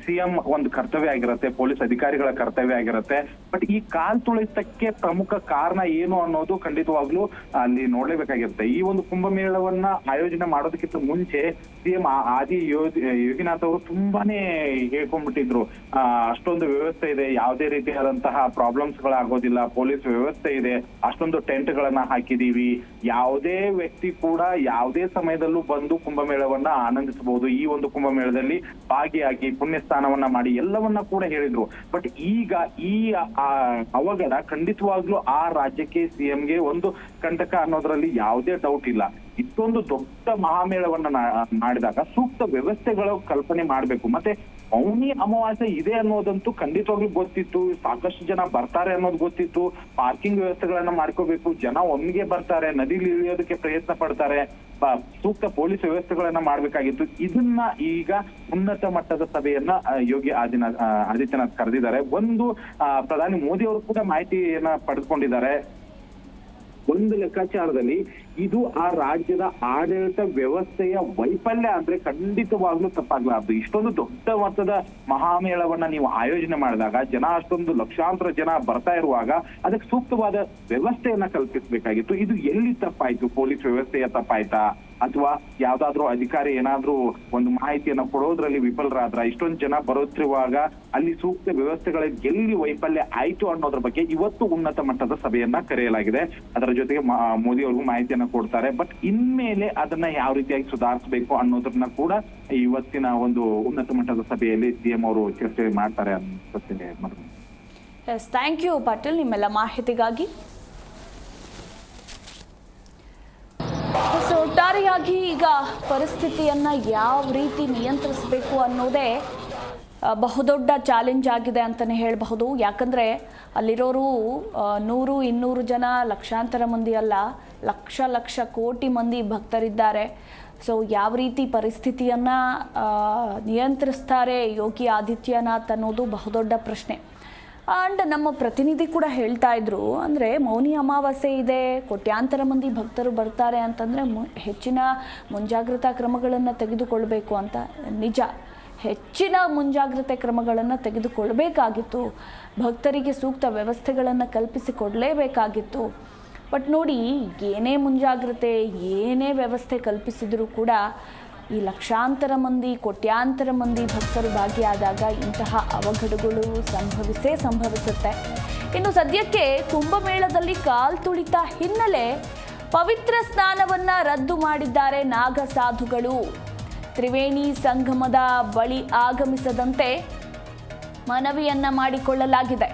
ಸಿಎಂ ಒಂದು ಕರ್ತವ್ಯ ಆಗಿರುತ್ತೆ, ಪೊಲೀಸ್ ಅಧಿಕಾರಿಗಳ ಕರ್ತವ್ಯ ಆಗಿರುತ್ತೆ. ಬಟ್ ಈ ಕಾಲ್ ತುಳಿತಕ್ಕೆ ಪ್ರಮುಖ ಕಾರಣ ಏನು ಅನ್ನೋದು ಖಂಡಿತವಾಗ್ಲೂ ಅಲ್ಲಿ ನೋಡ್ಲೇಬೇಕಾಗಿರುತ್ತೆ. ಈ ಒಂದು ಕುಂಭಮೇಳವನ್ನ ಆಯೋಜನೆ ಮಾಡೋದಕ್ಕಿಂತ ಮುಂಚೆ ಸಿಎಂ ಯೋಗಿನಾಥ್ ಅವರು ತುಂಬಾನೇ ಹೇಳ್ಕೊಂಡ್ಬಿಟ್ಟಿದ್ರು, ಅಷ್ಟೊಂದು ವ್ಯವಸ್ಥೆ ಇದೆ, ಯಾವುದೇ ರೀತಿಯಾದಂತಹ ಪ್ರಾಬ್ಲಮ್ಸ್ ಗಳಾಗೋದಿಲ್ಲ, ಪೊಲೀಸ್ ವ್ಯವಸ್ಥೆ ಇದೆ, ಅಷ್ಟೊಂದು ಟೆಂಟ್ ಗಳನ್ನ ಹಾಕಿದೀವಿ, ಯಾವುದೇ ವ್ಯಕ್ತಿ ಕೂಡ ಯಾವುದೇ ಸಮಯದಲ್ಲೂ ಬಂದು ಕುಂಭಮೇಳವನ್ನ ಆನಂದಿಸಬಹುದು, ಈ ಒಂದು ಕುಂಭಮೇಳದಲ್ಲಿ ಭಾಗಿಯಾಗಿ ಪುಣ್ಯ ಸ್ನಾನವನ್ನ ಮಾಡಿ ಎಲ್ಲವನ್ನ ಕೂಡ ಹೇಳಿದ್ರು. ಬಟ್ ಈಗ ಈ ಅವಘಡ ಖಂಡಿತವಾಗ್ಲೂ ಆ ರಾಜ್ಯಕ್ಕೆ, ಸಿಎಂಗೆ ಒಂದು ಕಂಟಕ ಅನ್ನೋದ್ರಲ್ಲಿ ಯಾವುದೇ ಡೌಟ್ ಇಲ್ಲ. ಇಷ್ಟೊಂದು ದೊಡ್ಡ ಮಹಾಮೇಳವನ್ನ ಮಾಡಿದಾಗ ಸೂಕ್ತ ವ್ಯವಸ್ಥೆಗಳ ಕಲ್ಪನೆ ಮಾಡ್ಬೇಕು. ಮತ್ತೆ ಮೌನಿ ಅಮಾವಾಸ್ಯೆ ಇದೆ ಅನ್ನೋದಂತೂ ಖಂಡಿತವಾಗ್ಲೂ ಗೊತ್ತಿತ್ತು, ಸಾಕಷ್ಟು ಜನ ಬರ್ತಾರೆ ಅನ್ನೋದು ಗೊತ್ತಿತ್ತು. ಪಾರ್ಕಿಂಗ್ ವ್ಯವಸ್ಥೆಗಳನ್ನ ಮಾಡ್ಕೋಬೇಕು, ಜನ ಒಮ್ಮಿಗೆ ಬರ್ತಾರೆ, ನದಿಲಿ ಇಳಿಯೋದಕ್ಕೆ ಪ್ರಯತ್ನ ಪಡ್ತಾರೆ, ಸೂಕ್ತ ಪೊಲೀಸ್ ವ್ಯವಸ್ಥೆಗಳನ್ನ ಮಾಡ್ಬೇಕಾಗಿತ್ತು. ಇದನ್ನ ಈಗ ಉನ್ನತ ಮಟ್ಟದ ಸಭೆಯನ್ನ ಯೋಗಿ ಆದಿತ್ಯನಾಥ್ ಕರೆದಿದ್ದಾರೆ. ಒಂದು ಪ್ರಧಾನಿ ಮೋದಿ ಅವರು ಕೂಡ ಮಾಹಿತಿಯನ್ನ ಪಡೆದುಕೊಂಡಿದ್ದಾರೆ. ಒಂದು ಲೆಕ್ಕಾಚಾರದಲ್ಲಿ ಇದು ಆ ರಾಜ್ಯದ ಆಡಳಿತ ವ್ಯವಸ್ಥೆಯ ವೈಫಲ್ಯ ಅಂದ್ರೆ ಖಂಡಿತವಾಗ್ಲೂ ತಪ್ಪಾಗ್ಲಾರ್ದು. ಇಷ್ಟೊಂದು ದೊಡ್ಡ ಮಟ್ಟದ ಮಹಾಮೇಳವನ್ನ ನೀವು ಆಯೋಜನೆ ಮಾಡಿದಾಗ, ಜನ ಅಷ್ಟೊಂದು ಲಕ್ಷಾಂತರ ಜನ ಬರ್ತಾ ಇರುವಾಗ ಅದಕ್ಕೆ ಸೂಕ್ತವಾದ ವ್ಯವಸ್ಥೆಯನ್ನ ಕಲ್ಪಿಸಬೇಕಾಗಿತ್ತು. ಇದು ಎಲ್ಲಿ ತಪ್ಪಾಯ್ತು? ಪೊಲೀಸ್ ವ್ಯವಸ್ಥೆಯ ತಪ್ಪಾಯ್ತಾ, ಅಥವಾ ಯಾವ್ದಾದ್ರು ಅಧಿಕಾರಿ ಏನಾದ್ರೂ ಒಂದು ಮಾಹಿತಿಯನ್ನ ಕೊಡೋದ್ರಲ್ಲಿ ವಿಫಲರಾದ್ರ? ಇಷ್ಟೊಂದು ಜನ ಬರುತ್ತಿರುವಾಗ ಅಲ್ಲಿ ಸೂಕ್ತ ವ್ಯವಸ್ಥೆಗಳ ಎಲ್ಲಿ ವೈಫಲ್ಯ ಆಯ್ತು ಅನ್ನೋದ್ರ ಬಗ್ಗೆ ಇವತ್ತು ಉನ್ನತ ಮಟ್ಟದ ಸಭೆಯನ್ನ ಕರೆಯಲಾಗಿದೆ. ಅದರ ಜೊತೆಗೆ ಮೋದಿ ಅವ್ರಿಗೂ ಮಾಹಿತಿಯನ್ನ ಕೊಡ್ತಾರೆ. ಬಟ್ ಇನ್ಮೇಲೆ ಅದನ್ನ ಯಾವ ರೀತಿಯಾಗಿ ಸುಧಾರಿಸಬೇಕು ಅನ್ನೋದನ್ನ ಕೂಡ ಇವತ್ತಿನ ಒಂದು ಉನ್ನತ ಮಟ್ಟದ ಸಭೆಯಲ್ಲಿ ಸಿಎಂ ಅವರು ಚರ್ಚೆ ಮಾಡ್ತಾರೆ ಅನ್ಸುತ್ತೆ. ಎಸ್, ಥ್ಯಾಂಕ್ ಯು ಪಾಟೀಲ್ ನಿಮ್ಮೆಲ್ಲ ಮಾಹಿತಿಗಾಗಿ. ಒಟ್ಟಾರೆಯಾಗಿ ಈಗ ಪರಿಸ್ಥಿತಿಯನ್ನ ಯಾವ ರೀತಿ ನಿಯಂತ್ರಿಸಬೇಕು ಅನ್ನೋದೇ ಬಹುದೊಡ್ಡ ಚಾಲೆಂಜ್ ಆಗಿದೆ ಅಂತಲೇ ಹೇಳಬಹುದು. ಯಾಕಂದರೆ ಅಲ್ಲಿರೋರು 100-200 ಜನ, ಲಕ್ಷಾಂತರ ಮಂದಿ ಅಲ್ಲ, ಲಕ್ಷ ಕೋಟಿ ಮಂದಿ ಭಕ್ತರಿದ್ದಾರೆ. ಸೊ ಯಾವ ರೀತಿ ಪರಿಸ್ಥಿತಿಯನ್ನು ನಿಯಂತ್ರಿಸ್ತಾರೆ ಯೋಗಿ ಆದಿತ್ಯನಾಥ್ ಅನ್ನೋದು ಬಹುದೊಡ್ಡ ಪ್ರಶ್ನೆ. ಆ್ಯಂಡ್ ನಮ್ಮ ಪ್ರತಿನಿಧಿ ಕೂಡ ಹೇಳ್ತಾ ಇದ್ರು, ಅಂದರೆ ಮೌನಿ ಅಮಾವಾಸ್ಯೆ ಇದೆ, ಕೋಟ್ಯಾಂತರ ಮಂದಿ ಭಕ್ತರು ಬರ್ತಾರೆ ಅಂತಂದರೆ ಹೆಚ್ಚಿನ ಮುಂಜಾಗ್ರತಾ ಕ್ರಮಗಳನ್ನು ತೆಗೆದುಕೊಳ್ಬೇಕು ಅಂತ. ನಿಜ, ಹೆಚ್ಚಿನ ಮುಂಜಾಗ್ರತೆ ಕ್ರಮಗಳನ್ನು ತೆಗೆದುಕೊಳ್ಬೇಕಾಗಿತ್ತು, ಭಕ್ತರಿಗೆ ಸೂಕ್ತ ವ್ಯವಸ್ಥೆಗಳನ್ನು ಕಲ್ಪಿಸಿಕೊಡಲೇಬೇಕಾಗಿತ್ತು. ಬಟ್ ನೋಡಿ, ಏನೇ ಮುಂಜಾಗ್ರತೆ, ಏನೇ ವ್ಯವಸ್ಥೆ ಕಲ್ಪಿಸಿದರೂ ಕೂಡ ಈ ಲಕ್ಷಾಂತರ ಮಂದಿ, ಕೋಟ್ಯಾಂತರ ಮಂದಿ ಭಕ್ತರು ಭಾಗಿಯಾದಾಗ ಇಂತಹ ಅವಘಡಗಳು ಸಂಭವಿಸುತ್ತೆ. ಇನ್ನು ಸದ್ಯಕ್ಕೆ ಕುಂಭಮೇಳದಲ್ಲಿ ಕಾಲ್ ತುಳಿತ ಹಿನ್ನೆಲೆ ಪವಿತ್ರ ಸ್ನಾನವನ್ನು ರದ್ದು ಮಾಡಿದ್ದಾರೆ ನಾಗ ಸಾಧುಗಳು. ತ್ರಿವೇಣಿ ಸಂಗಮದ ಬಳಿ ಆಗಮಿಸದಂತೆ ಮನವಿಯನ್ನ ಮಾಡಿಕೊಳ್ಳಲಾಗಿದೆ.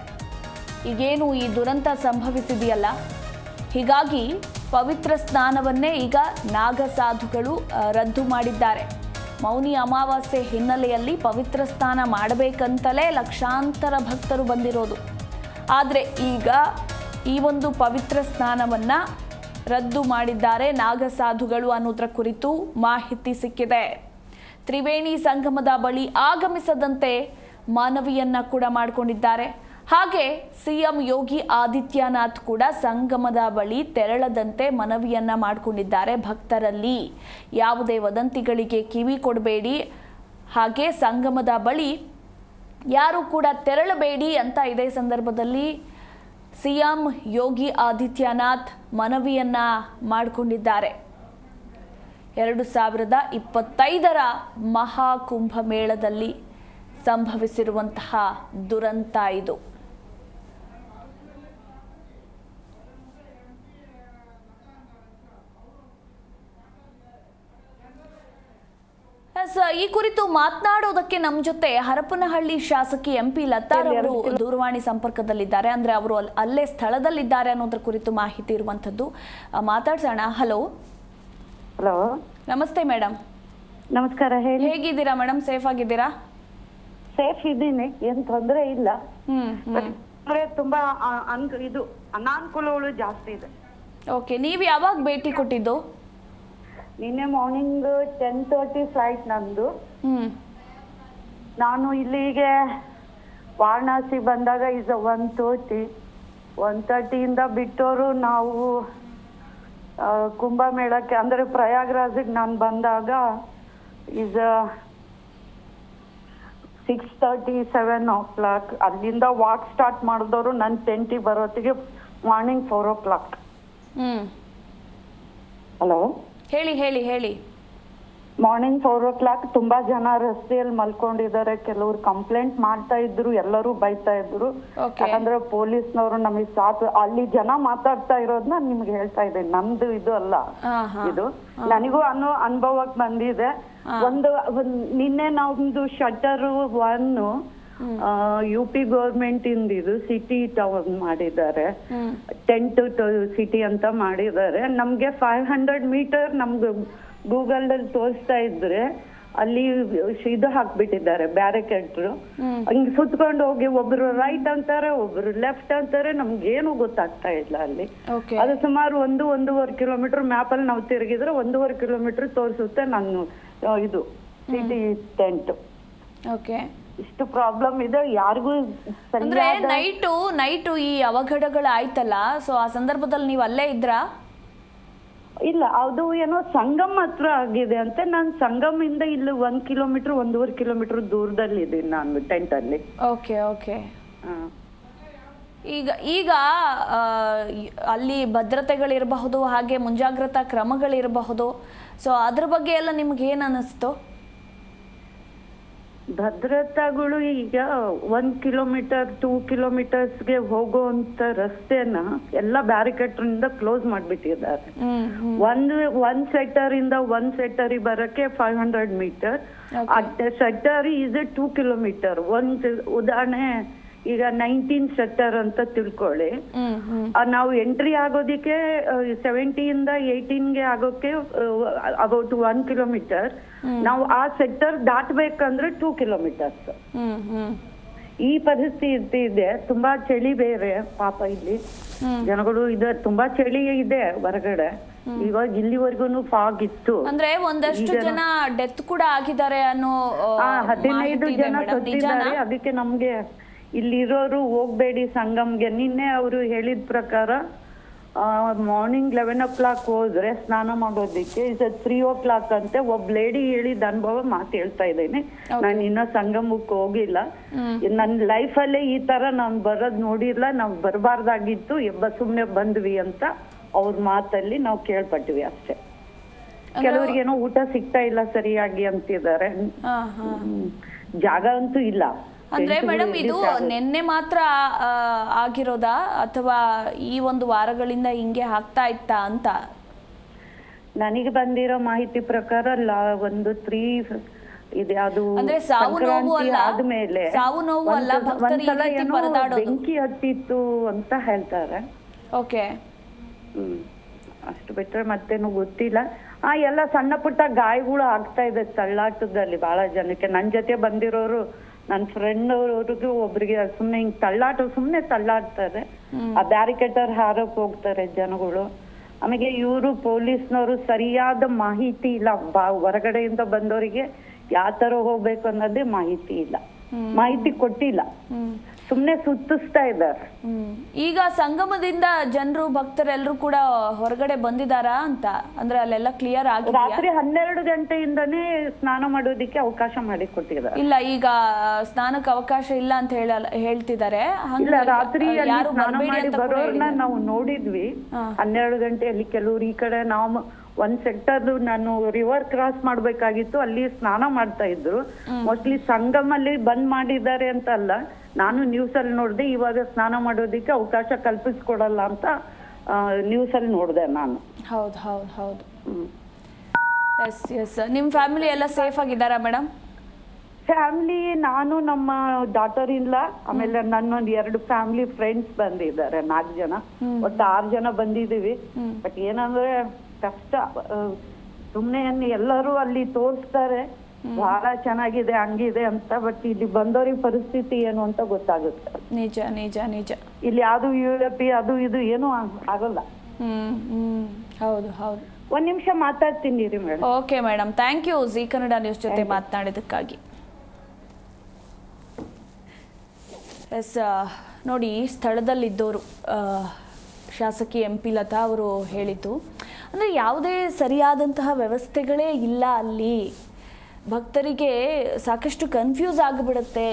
ಈಗೇನು ಈ ದುರಂತ ಸಂಭವಿಸಿದೆಯಲ್ಲ, ಹೀಗಾಗಿ ಪವಿತ್ರ ಸ್ನಾನವನ್ನೇ ಈಗ ನಾಗ ಸಾಧುಗಳು ರದ್ದು ಮಾಡಿದ್ದಾರೆ. ಮೌನಿ ಅಮಾವಾಸ್ಯೆ ಹಿನ್ನೆಲೆಯಲ್ಲಿ ಪವಿತ್ರ ಸ್ನಾನ ಮಾಡಬೇಕಂತಲೇ ಲಕ್ಷಾಂತರ ಭಕ್ತರು ಬಂದಿರೋದು. ಆದರೆ ಈಗ ಈ ಒಂದು ಪವಿತ್ರ ಸ್ನಾನವನ್ನು ರದ್ದು ಮಾಡಿದ್ದಾರೆ ನಾಗ ಸಾಧುಗಳು ಅನ್ನೋದರ ಕುರಿತು ಮಾಹಿತಿ ಸಿಕ್ಕಿದೆ. ತ್ರಿವೇಣಿ ಸಂಗಮದ ಬಳಿ ಆಗಮಿಸದಂತೆ ಮನವಿಯನ್ನ ಕೂಡ ಮಾಡಿಕೊಂಡಿದ್ದಾರೆ. ಹಾಗೆ ಸಿಎಂ ಯೋಗಿ ಆದಿತ್ಯನಾಥ್ ಕೂಡ ಸಂಗಮದ ಬಳಿ ತೆರಳದಂತೆ ಮನವಿಯನ್ನ ಮಾಡಿಕೊಂಡಿದ್ದಾರೆ. ಭಕ್ತರಲ್ಲಿ ಯಾವುದೇ ವದಂತಿಗಳಿಗೆ ಕಿವಿ ಕೊಡಬೇಡಿ, ಹಾಗೆ ಸಂಗಮದ ಬಳಿ ಯಾರು ಕೂಡ ತೆರಳಬೇಡಿ ಅಂತ ಇದೇ ಸಂದರ್ಭದಲ್ಲಿ ಸಿಎಂ ಯೋಗಿ ಆದಿತ್ಯನಾಥ್ ಮನವಿಯನ್ನ ಮಾಡಿಕೊಂಡಿದ್ದಾರೆ. 2025ರ ಮಹಾಕುಂಭಮೇಳದಲ್ಲಿ ಸಂಭವಿಸಿರುವಂತಹ ದುರಂತ ಇದು. ಈ ಕುರಿತು ಮಾತನಾಡೋದಕ್ಕೆ ನಮ್ಮ ಜೊತೆ ಹರಪನಹಳ್ಳಿ ಶಾಸಕಿ ಎಂಪಿ ಲತಾ ಅವರು ದೂರವಾಣಿ ಸಂಪರ್ಕದಲ್ಲಿದ್ದಾರೆ. ಅಂದ್ರೆ ಅವರು ಅಲ್ಲೇ ಸ್ಥಳದಲ್ಲಿದ್ದಾರೆ ಅನ್ನೋದ್ರ ಕುರಿತು ಮಾಹಿತಿ ಇರುವಂತದ್ದು. ಮಾತಾಡ್ಸೋಣ. ಹಲೋ. ಹಲೋ, ನಮಸ್ತೆ ಮೇಡಮ್. ನಮಸ್ಕಾರ. ಹೇಳಿ. ಹೇಗಿದ್ದೀರಾ ಮೇಡಮ್? ಸೇಫ್ ಆಗಿದ್ದೀರಾ? ಸೇಫ್ ಇದ್ದೀನಿ, ಏನ್ ತೊಂದರೆ ಇಲ್ಲ. ತುಂಬಾ ಇದು ಅನಾನುಕೂಲಗಳು ಜಾಸ್ತಿ ಇದೆ. ಓಕೆ, ನೀವು ಯಾವಾಗ ಭೇಟಿ ಕೊಟ್ಟಿದ್ದು? ನಿನ್ನೆ ಮಾರ್ನಿಂಗ್ 10:30 ಫ್ಲೈಟ್ ನಂದು. ನಾನು ಇಲ್ಲಿಗೆ ವಾರಣಾಸಿ ಬಂದಾಗ ಇಸ್ 1:30. 1:30 ಬಿಟ್ಟವರು ನಾವು ಕುಂಭಮೇಳಕ್ಕೆ ಅಂದ್ರೆ ಪ್ರಯಾಗ್ರಾಜಿಗೆ ನಾನು ಬಂದಾಗ ಇಸ್ 6:30, 7 o'clock. ಅಲ್ಲಿಂದ ವಾಕ್ ಸ್ಟಾರ್ಟ್ ಮಾಡಿದವರು ನನ್ನ ಟೆಂಟಿಗೆ ಬರೋತ್ತಿಗೆ ಮಾರ್ನಿಂಗ್ 4 o'clock. ಹಲೋ, ಹೇಳಿ ಹೇಳಿ ಹೇಳಿ. Morning 4 o'clock. ತುಂಬಾ ಜನ ರಸ್ತೆಯಲ್ಲಿ ಮಲ್ಕೊಂಡಿದ್ದಾರೆ. ಕೆಲವರು ಕಂಪ್ಲೇಂಟ್ ಮಾಡ್ತಾ ಇದ್ರು, ಎಲ್ಲರೂ ಬೈತಾ ಇದ್ರು. ಯಾಕಂದ್ರೆ ಪೊಲೀಸ್ನವರು ನಮಗೆ ಅಲ್ಲಿ ಜನ ಮಾತಾಡ್ತಾ ಇರೋದನ್ನ ನಿಮ್ಗೆ ಹೇಳ್ತಾ ಇದ್ದೀನಿ. ನಮ್ದು ಇದು ಅಲ್ಲ, ಇದು ನನಗೂ ಅನುಭವಕ್ಕೆ ಬಂದಿದೆ. ನಿನ್ನೆ ನಮ್ದು ಶಟರ್ 1 UP ಗೌರ್ಮೆಂಟ್ ಇಂದಿದು ಸಿಟಿ ಟೌನ್ ಮಾಡಿದ್ದಾರೆ. 10 to ಸಿಟಿ ಅಂತ ಮಾಡಿದ್ದಾರೆ. ನಮ್ಗೆ 500 ಮೀಟರ್ ನಮ್ಗೆ ಗೂಗಲ್ ಅಲ್ಲಿ ತೋರಿಸ್ತಾ ಇದ್ರೆ ಅಲ್ಲಿ ಇದು ಹಾಕ್ಬಿಟ್ಟಿದ್ದಾರೆ, ಬ್ಯಾರಿಕೇಡ್ರು. ಹಂಗೆ ಸುತ್ಕೊಂಡು ಹೋಗಿ ಒಬ್ರು ರೈಟ್ ಅಂತಾರೆ, ಒಬ್ರು ಲೆಫ್ಟ್ ಅಂತಾರೆ. ನಮ್ಗೇನು ಗೊತ್ತಾಗ್ತಾ ಇಲ್ಲ ಅಲ್ಲಿ. ಅದು ಸುಮಾರು 1-1.5 ಕಿಲೋಮೀಟರ್ ಮ್ಯಾಪ್ ಅಲ್ಲಿ ನಾವು ತಿರುಗಿದ್ರೆ 1.5 ಕಿಲೋಮೀಟರ್ ತೋರಿಸುತ್ತೆ ನಾನು ಇದು ಸಿಟಿ ಟೆಂಟ್. ಇಷ್ಟು ಪ್ರಾಬ್ಲಮ್ ಇದೆ. ಯಾರಿಗೂ ಅಂದ್ರೆ ನೈಟು ಈ ಅವಘಡಗಳು ಆಯ್ತಲ್ಲ, ಸೊ ಆ ಸಂದರ್ಭದಲ್ಲಿ ನೀವು ಅಲ್ಲೇ ಇದ್ರಾ? ಇಲ್ಲ, ಅದು ಏನೋ ಸಂಗಮ್ ಹತ್ರ ಆಗಿದೆ ಅಂತೆ. ನಾನು ಸಂಗಮ್ ಇಂದ ಇಲ್ಲಿ 1 ಕಿಲೋಮೀಟರ್ 1.5 ಕಿಲೋಮೀಟರ್ ದೂರದಲ್ಲಿ ಇದ್ದೀನಿ ನಾನು ಟೆಂಟ್ ಅಲ್ಲಿ. ಓಕೆ. ಈಗ ಅಲ್ಲಿ ಭದ್ರತೆಗಳಿರಬಹುದು, ಹಾಗೆ ಮುಂಜಾಗ್ರತಾ ಕ್ರಮಗಳಿರಬಹುದು. ಸೊ ಅದ್ರ ಬಗ್ಗೆ ಎಲ್ಲ ನಿಮ್ಗೆ ಏನ್ ಅನಿಸ್ತು? ಭದ್ರತಾಗಳು ಈಗ 1 ಕಿಲೋಮೀಟರ್ 2 ಕಿಲೋಮೀಟರ್ಸ್ಗೆ ಹೋಗುವಂತ ರಸ್ತೆನ ಎಲ್ಲ ಬ್ಯಾರಿಕೇಡ್ರಿಂದ ಕ್ಲೋಸ್ ಮಾಡ್ಬಿಟ್ಟಿದ್ದಾರೆ. ಒಂದ್ ಸೆಕ್ಟರ್ ಇಂದ ಒಂದ್ ಸೆಕ್ಟರ್ ಬರಕ್ಕೆ 500 ಮೀಟರ್. Sector is 2 kilometre. ಉದಾಹರಣೆ ಈಗ 19 ಸೆಕ್ಟರ್ ಅಂತ ತಿಳ್ಕೊಳ್ಳಿ. ನಾವು ಎಂಟ್ರಿ ಆಗೋದಿಕ್ಕೆ 70 ಇಂದ 18ಗೆ ಆಗೋಕೆ ಅಬೌಟ್ 1 ಕಿಲೋಮೀಟರ್. ನಾವು ಆ ಸೆಕ್ಟರ್ ದಾಟ್ಬೇಕಂದ್ರೆ 2 ಕಿಲೋಮೀಟರ್ಸ್. ಈ ಪರಿಸ್ಥಿತಿ ಇದೆ. ತುಂಬಾ ಚಳಿ ಬೇರೆ ಪಾಪ ಇಲ್ಲಿ ಜನಗಳು ಇದೆ. ತುಂಬಾ ಚಳಿ ಇದೆ ಹೊರಗಡೆ. ಇವಾಗ ಇಲ್ಲಿವರೆಗೂ ಫಾಗ್ ಇತ್ತು. ಅಂದ್ರೆ ಒಂದಷ್ಟು ಜನ ಡೆತ್ ಕೂಡ ಆಗಿದ್ದಾರೆ ಅನ್ನೋ 15 ಜನ ಸತ್ತಿದ್ದಾರೆ. ಅದಕ್ಕೆ ನಮ್ಗೆ ಇಲ್ಲಿರೋರು ಹೋಗ್ಬೇಡಿ ಸಂಗಮ್ಗೆ. ನಿನ್ನೆ ಅವರು ಹೇಳಿದ ಪ್ರಕಾರ ಮಾರ್ನಿಂಗ್ 11 o'clock ಹೋದ್ರೆ ಸ್ನಾನ ಮಾಡೋದಿಕ್ಕೆ 3 o'clock ಅಂತೆ. ಒಬ್ಬ ಲೇಡಿ ಹೇಳಿದ ಅನುಭವ ಮಾತು ಹೇಳ್ತಾ ಇದ್ದೇನೆ. ನಾನು ಇನ್ನ ಸಂಗಮಕ್ಕೆ ಹೋಗಿಲ್ಲ. ನನ್ನ ಲೈಫಲ್ಲೇ ಈ ತರ ನಾನು ಬರೋದ್ ನೋಡಿಲ್ಲ. ನಾವು ಬರಬಾರ್ದಾಗಿತ್ತು, ಸುಮ್ನೆ ಬಂದ್ವಿ ಅಂತ ಅವ್ರ ಮಾತಲ್ಲಿ ನಾವು ಕೇಳ್ಪಟ್ವಿ ಅಷ್ಟೇ. ಕೆಲವ್ರಿಗೇನೋ ಊಟ ಸಿಗ್ತಾ ಇಲ್ಲ ಸರಿಯಾಗಿ ಅಂತಿದ್ದಾರೆ. ಜಾಗ ಅಂತೂ ಇಲ್ಲ. ಅಂದ್ರೆ ಮೇಡಮ್, ಇದು ನಿನ್ನೆ ಮಾತ್ರ ಆಗಿರೋದಾ ಅಥವಾ ಈ ಒಂದು ವಾರಗಳಿಂದ ಹಿಂಗೆ ಆಗ್ತಾ ಇತ್ತಾ ಅಂತ? ನನಗೆ ಬಂದಿರೋ ಮಾಹಿತಿ ಪ್ರಕಾರ ಒಂದು 3 ಇದೆ. ಅದು ಅಂದ್ರೆ ಸಾವು ನೋವು ಅಲ್ಲ, ಒಂದ್ಸಲ ಏನೋ ಬೆಂಕಿ ಹತ್ತಿತ್ತು ಅಂತ ಹೇಳ್ತಾರೆ. ಓಕೆ. ಅಷ್ಟು ಬಿಟ್ರೆ ಮತ್ತೇನು ಗೊತ್ತಿಲ್ಲ. ಎಲ್ಲ ಸಣ್ಣ ಪುಟ್ಟ ಗಾಯಗಳು ಆಗ್ತಾ ಇದೆ ತಳ್ಳಾಟದಲ್ಲಿ ಬಹಳ ಜನಕ್ಕೆ. ನನ್ ಜೊತೆ ಬಂದಿರೋರು, ನನ್ನ ಫ್ರೆಂಡ್ ಅವ್ರಿಗೂ ಒಬ್ರಿಗೆ ಸುಮ್ನೆ ತಳ್ಳಾಡ್ತಾರೆ. ಆ ಬ್ಯಾರಿಕೇಟರ್ ಹಾರಕ್ ಹೋಗ್ತಾರೆ ಜನಗಳು. ಆಮೇಲೆ ಇವರು ಪೊಲೀಸ್ನವರು ಸರಿಯಾದ ಮಾಹಿತಿ ಇಲ್ಲ. ಹೊರಗಡೆಯಿಂದ ಬಂದವರಿಗೆ ಯಾವ ತರ ಹೋಗ್ಬೇಕು ಅನ್ನೋದೇ ಮಾಹಿತಿ ಇಲ್ಲ. ಮಾಹಿತಿ ಕೊಟ್ಟಿಲ್ಲ, ಸುಮ್ನೆ ಸುತ್ತಿಸ್ತಾ ಇದ್ದಾರೆ. ಈಗ ಸಂಗಮದಿಂದ ಜನರು ಭಕ್ತರೆಲ್ಲರೂ ಕೂಡ ಹೊರಗಡೆ ಬಂದಿದಾರಾ ಅಂತ, ಅಂದ್ರೆ ಅಲ್ಲೆಲ್ಲ ಕ್ಲಿಯರ್ ಆಗಿ ರಾತ್ರಿ 12 ಗಂಟೆಯಿಂದನೇ ಸ್ನಾನ ಮಾಡೋದಿಕ್ಕೆ ಅವಕಾಶ ಮಾಡಿ ಕೊಟ್ಟಿದ್ದಾರೆ. ಇಲ್ಲ, ಈಗ ಸ್ನಾನಕ್ಕೆ ಅವಕಾಶ ಇಲ್ಲ ಅಂತ ಹೇಳ್ತಿದ್ದಾರೆ. ಇಲ್ಲ, ರಾತ್ರಿ ಸ್ನಾನ ಮಾಡಿ ಬರೋರ್ನ ನಾವು ನೋಡಿದ್ವಿ. 12 ಗಂಟೆಯಲ್ಲಿ ಕೆಲವ್ರು ಈ ಕಡೆ ನಾವು ಒಂದ್ ಸೆಕ್ಟರ್ ನಾನು ರಿವರ್ ಕ್ರಾಸ್ ಮಾಡ್ಬೇಕಾಗಿತ್ತು, ಅಲ್ಲಿ ಸ್ನಾನ ಮಾಡ್ತಾ ಇದ್ರು. ಮೋಸ್ಟ್ಲಿ ಸಂಗಮಲ್ಲಿ ಬಂದ್ ಮಾಡಿದ್ದಾರೆ ಅಂತ ಅಲ್ಲ, ನಾನು ನ್ಯೂಸ್ ಅಲ್ಲಿ ನೋಡ್ದೆ. ಇವಾಗ ಸ್ನಾನ ಮಾಡೋದಿಕ್ಕೆ ಅವಕಾಶ ಕಲ್ಪಿಸ್ಕೊಡಲ್ಲ ಅಂತ ನ್ಯೂಸ್ ಅಲ್ಲಿ ನೋಡ್ದೆ ನಾನು. ಹೌದು ಹೌದು ಹೌದು. Yes yes. ನಿಮ್ ಫ್ಯಾಮಿಲಿ ಎಲ್ಲ ಸೇಫ್ ಆಗಿದ್ದಾರಾ ಮೇಡಮ್? ಫ್ಯಾಮಿಲಿ, ನಾನು, ನಮ್ಮ ಡಾಟರ್ ಇಲ್ಲ, ಆಮೇಲೆ ನನ್ನೊಂದು 2 ಫ್ಯಾಮಿಲಿ ಫ್ರೆಂಡ್ಸ್ ಬಂದಿದ್ದಾರೆ. 4 ಜನ, ಒಟ್ಟು 6 ಜನ ಬಂದಿದೀವಿ. ಬಟ್ ಏನಂದ್ರೆ ಕಷ್ಟ. ಸುಮ್ನೆ ಎಲ್ಲರೂ ಅಲ್ಲಿ ತೋರಿಸ್ತಾರೆ ಬಹಳ ಚೆನ್ನಾಗಿದೆ ಹಂಗಿದೆ ಅಂತ, ಬಟ್ ಇಲ್ಲಿ ಬಂದವ್ರಿಗೆ ಪರಿಸ್ಥಿತಿ ಏನು ಅಂತ ಗೊತ್ತಾಗುತ್ತೆ. ನಿಜ ನಿಜ ನಿಜ. ಇಲ್ಲಿ ಯಾವ್ದು UAP ಅದು ಇದು ಏನು ಆಗಲ್ಲ. ಹೌದು ಹೌದು. 1 ನಿಮಿಷ ಮಾತಾಡ್ತೀನಿ ರೀ madam. Okay madam, thank U G Kannada news ಜೊತೆ ಮಾತನಾಡಿದ್ದಕ್ಕಾಗಿ. ಎಸ್, ನೋಡಿ, ಸ್ಥಳದಲ್ಲಿದ್ದವರು ಶಾಸಕಿ MP ಲತಾ ಅವರು ಹೇಳಿದ್ದು ಅಂದರೆ ಯಾವುದೇ ಸರಿಯಾದಂತಹ ವ್ಯವಸ್ಥೆಗಳೇ ಇಲ್ಲ ಅಲ್ಲಿ, ಭಕ್ತರಿಗೆ ಸಾಕಷ್ಟು ಕನ್ಫ್ಯೂಸ್ ಆಗಿಬಿಡುತ್ತೆ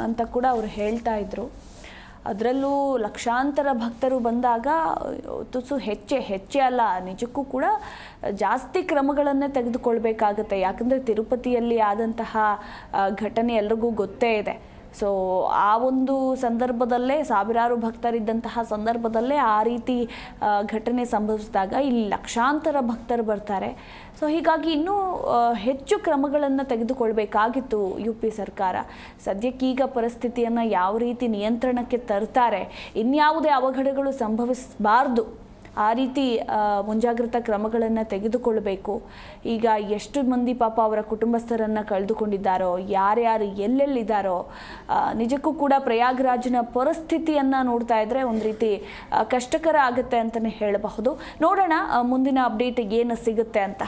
ಅಂತ ಕೂಡ ಅವರು ಹೇಳ್ತಾ ಇದ್ರು. ಅದರಲ್ಲೂ ಲಕ್ಷಾಂತರ ಭಕ್ತರು ಬಂದಾಗ ತುಸು ಹೆಚ್ಚೆ ಅಲ್ಲ, ನಿಜಕ್ಕೂ ಕೂಡ ಜಾಸ್ತಿ ಕ್ರಮಗಳನ್ನೇ ತೆಗೆದುಕೊಳ್ಬೇಕಾಗತ್ತೆ. ಯಾಕಂದರೆ ತಿರುಪತಿಯಲ್ಲಿ ಆದಂತಹ ಘಟನೆ ಎಲ್ರಿಗೂ ಗೊತ್ತೇ ಇದೆ. ಸೊ ಆ ಒಂದು ಸಂದರ್ಭದಲ್ಲೇ ಸಾವಿರಾರು ಭಕ್ತರಿದ್ದಂತಹ ಸಂದರ್ಭದಲ್ಲೇ ಆ ರೀತಿ ಘಟನೆ ಸಂಭವಿಸಿದಾಗ ಇಲ್ಲಿ ಲಕ್ಷಾಂತರ ಭಕ್ತರು ಬರ್ತಾರೆ. ಸೊ ಹೀಗಾಗಿ ಇನ್ನೂ ಹೆಚ್ಚು ಕ್ರಮಗಳನ್ನು ತೆಗೆದುಕೊಳ್ಬೇಕಾಗಿತ್ತು UP ಸರ್ಕಾರ. ಸದ್ಯಕ್ಕೀಗ ಪರಿಸ್ಥಿತಿಯನ್ನು ಯಾವ ರೀತಿ ನಿಯಂತ್ರಣಕ್ಕೆ ತರ್ತಾರೆ, ಇನ್ಯಾವುದೇ ಅವಘಡಗಳು ಸಂಭವಿಸಬಾರ್ದು, ಆ ರೀತಿ ಮುಂಜಾಗ್ರತಾ ಕ್ರಮಗಳನ್ನು ತೆಗೆದುಕೊಳ್ಳಬೇಕು. ಈಗ ಎಷ್ಟು ಮಂದಿ ಪಾಪ ಅವರ ಕುಟುಂಬಸ್ಥರನ್ನು ಕಳೆದುಕೊಂಡಿದ್ದಾರೋ, ಯಾರ್ಯಾರು ಎಲ್ಲೆಲ್ಲಿದ್ದಾರೋ, ನಿಜಕ್ಕೂ ಕೂಡ ಪ್ರಯಾಗ್ರಾಜ್ನ ಪರಿಸ್ಥಿತಿಯನ್ನು ನೋಡ್ತಾ ಇದ್ರೆ ಒಂದು ರೀತಿ ಕಷ್ಟಕರ ಆಗುತ್ತೆ ಅಂತಲೇ ಹೇಳಬಹುದು. ನೋಡೋಣ ಮುಂದಿನ ಅಪ್ಡೇಟ್ ಏನು ಸಿಗುತ್ತೆ ಅಂತ.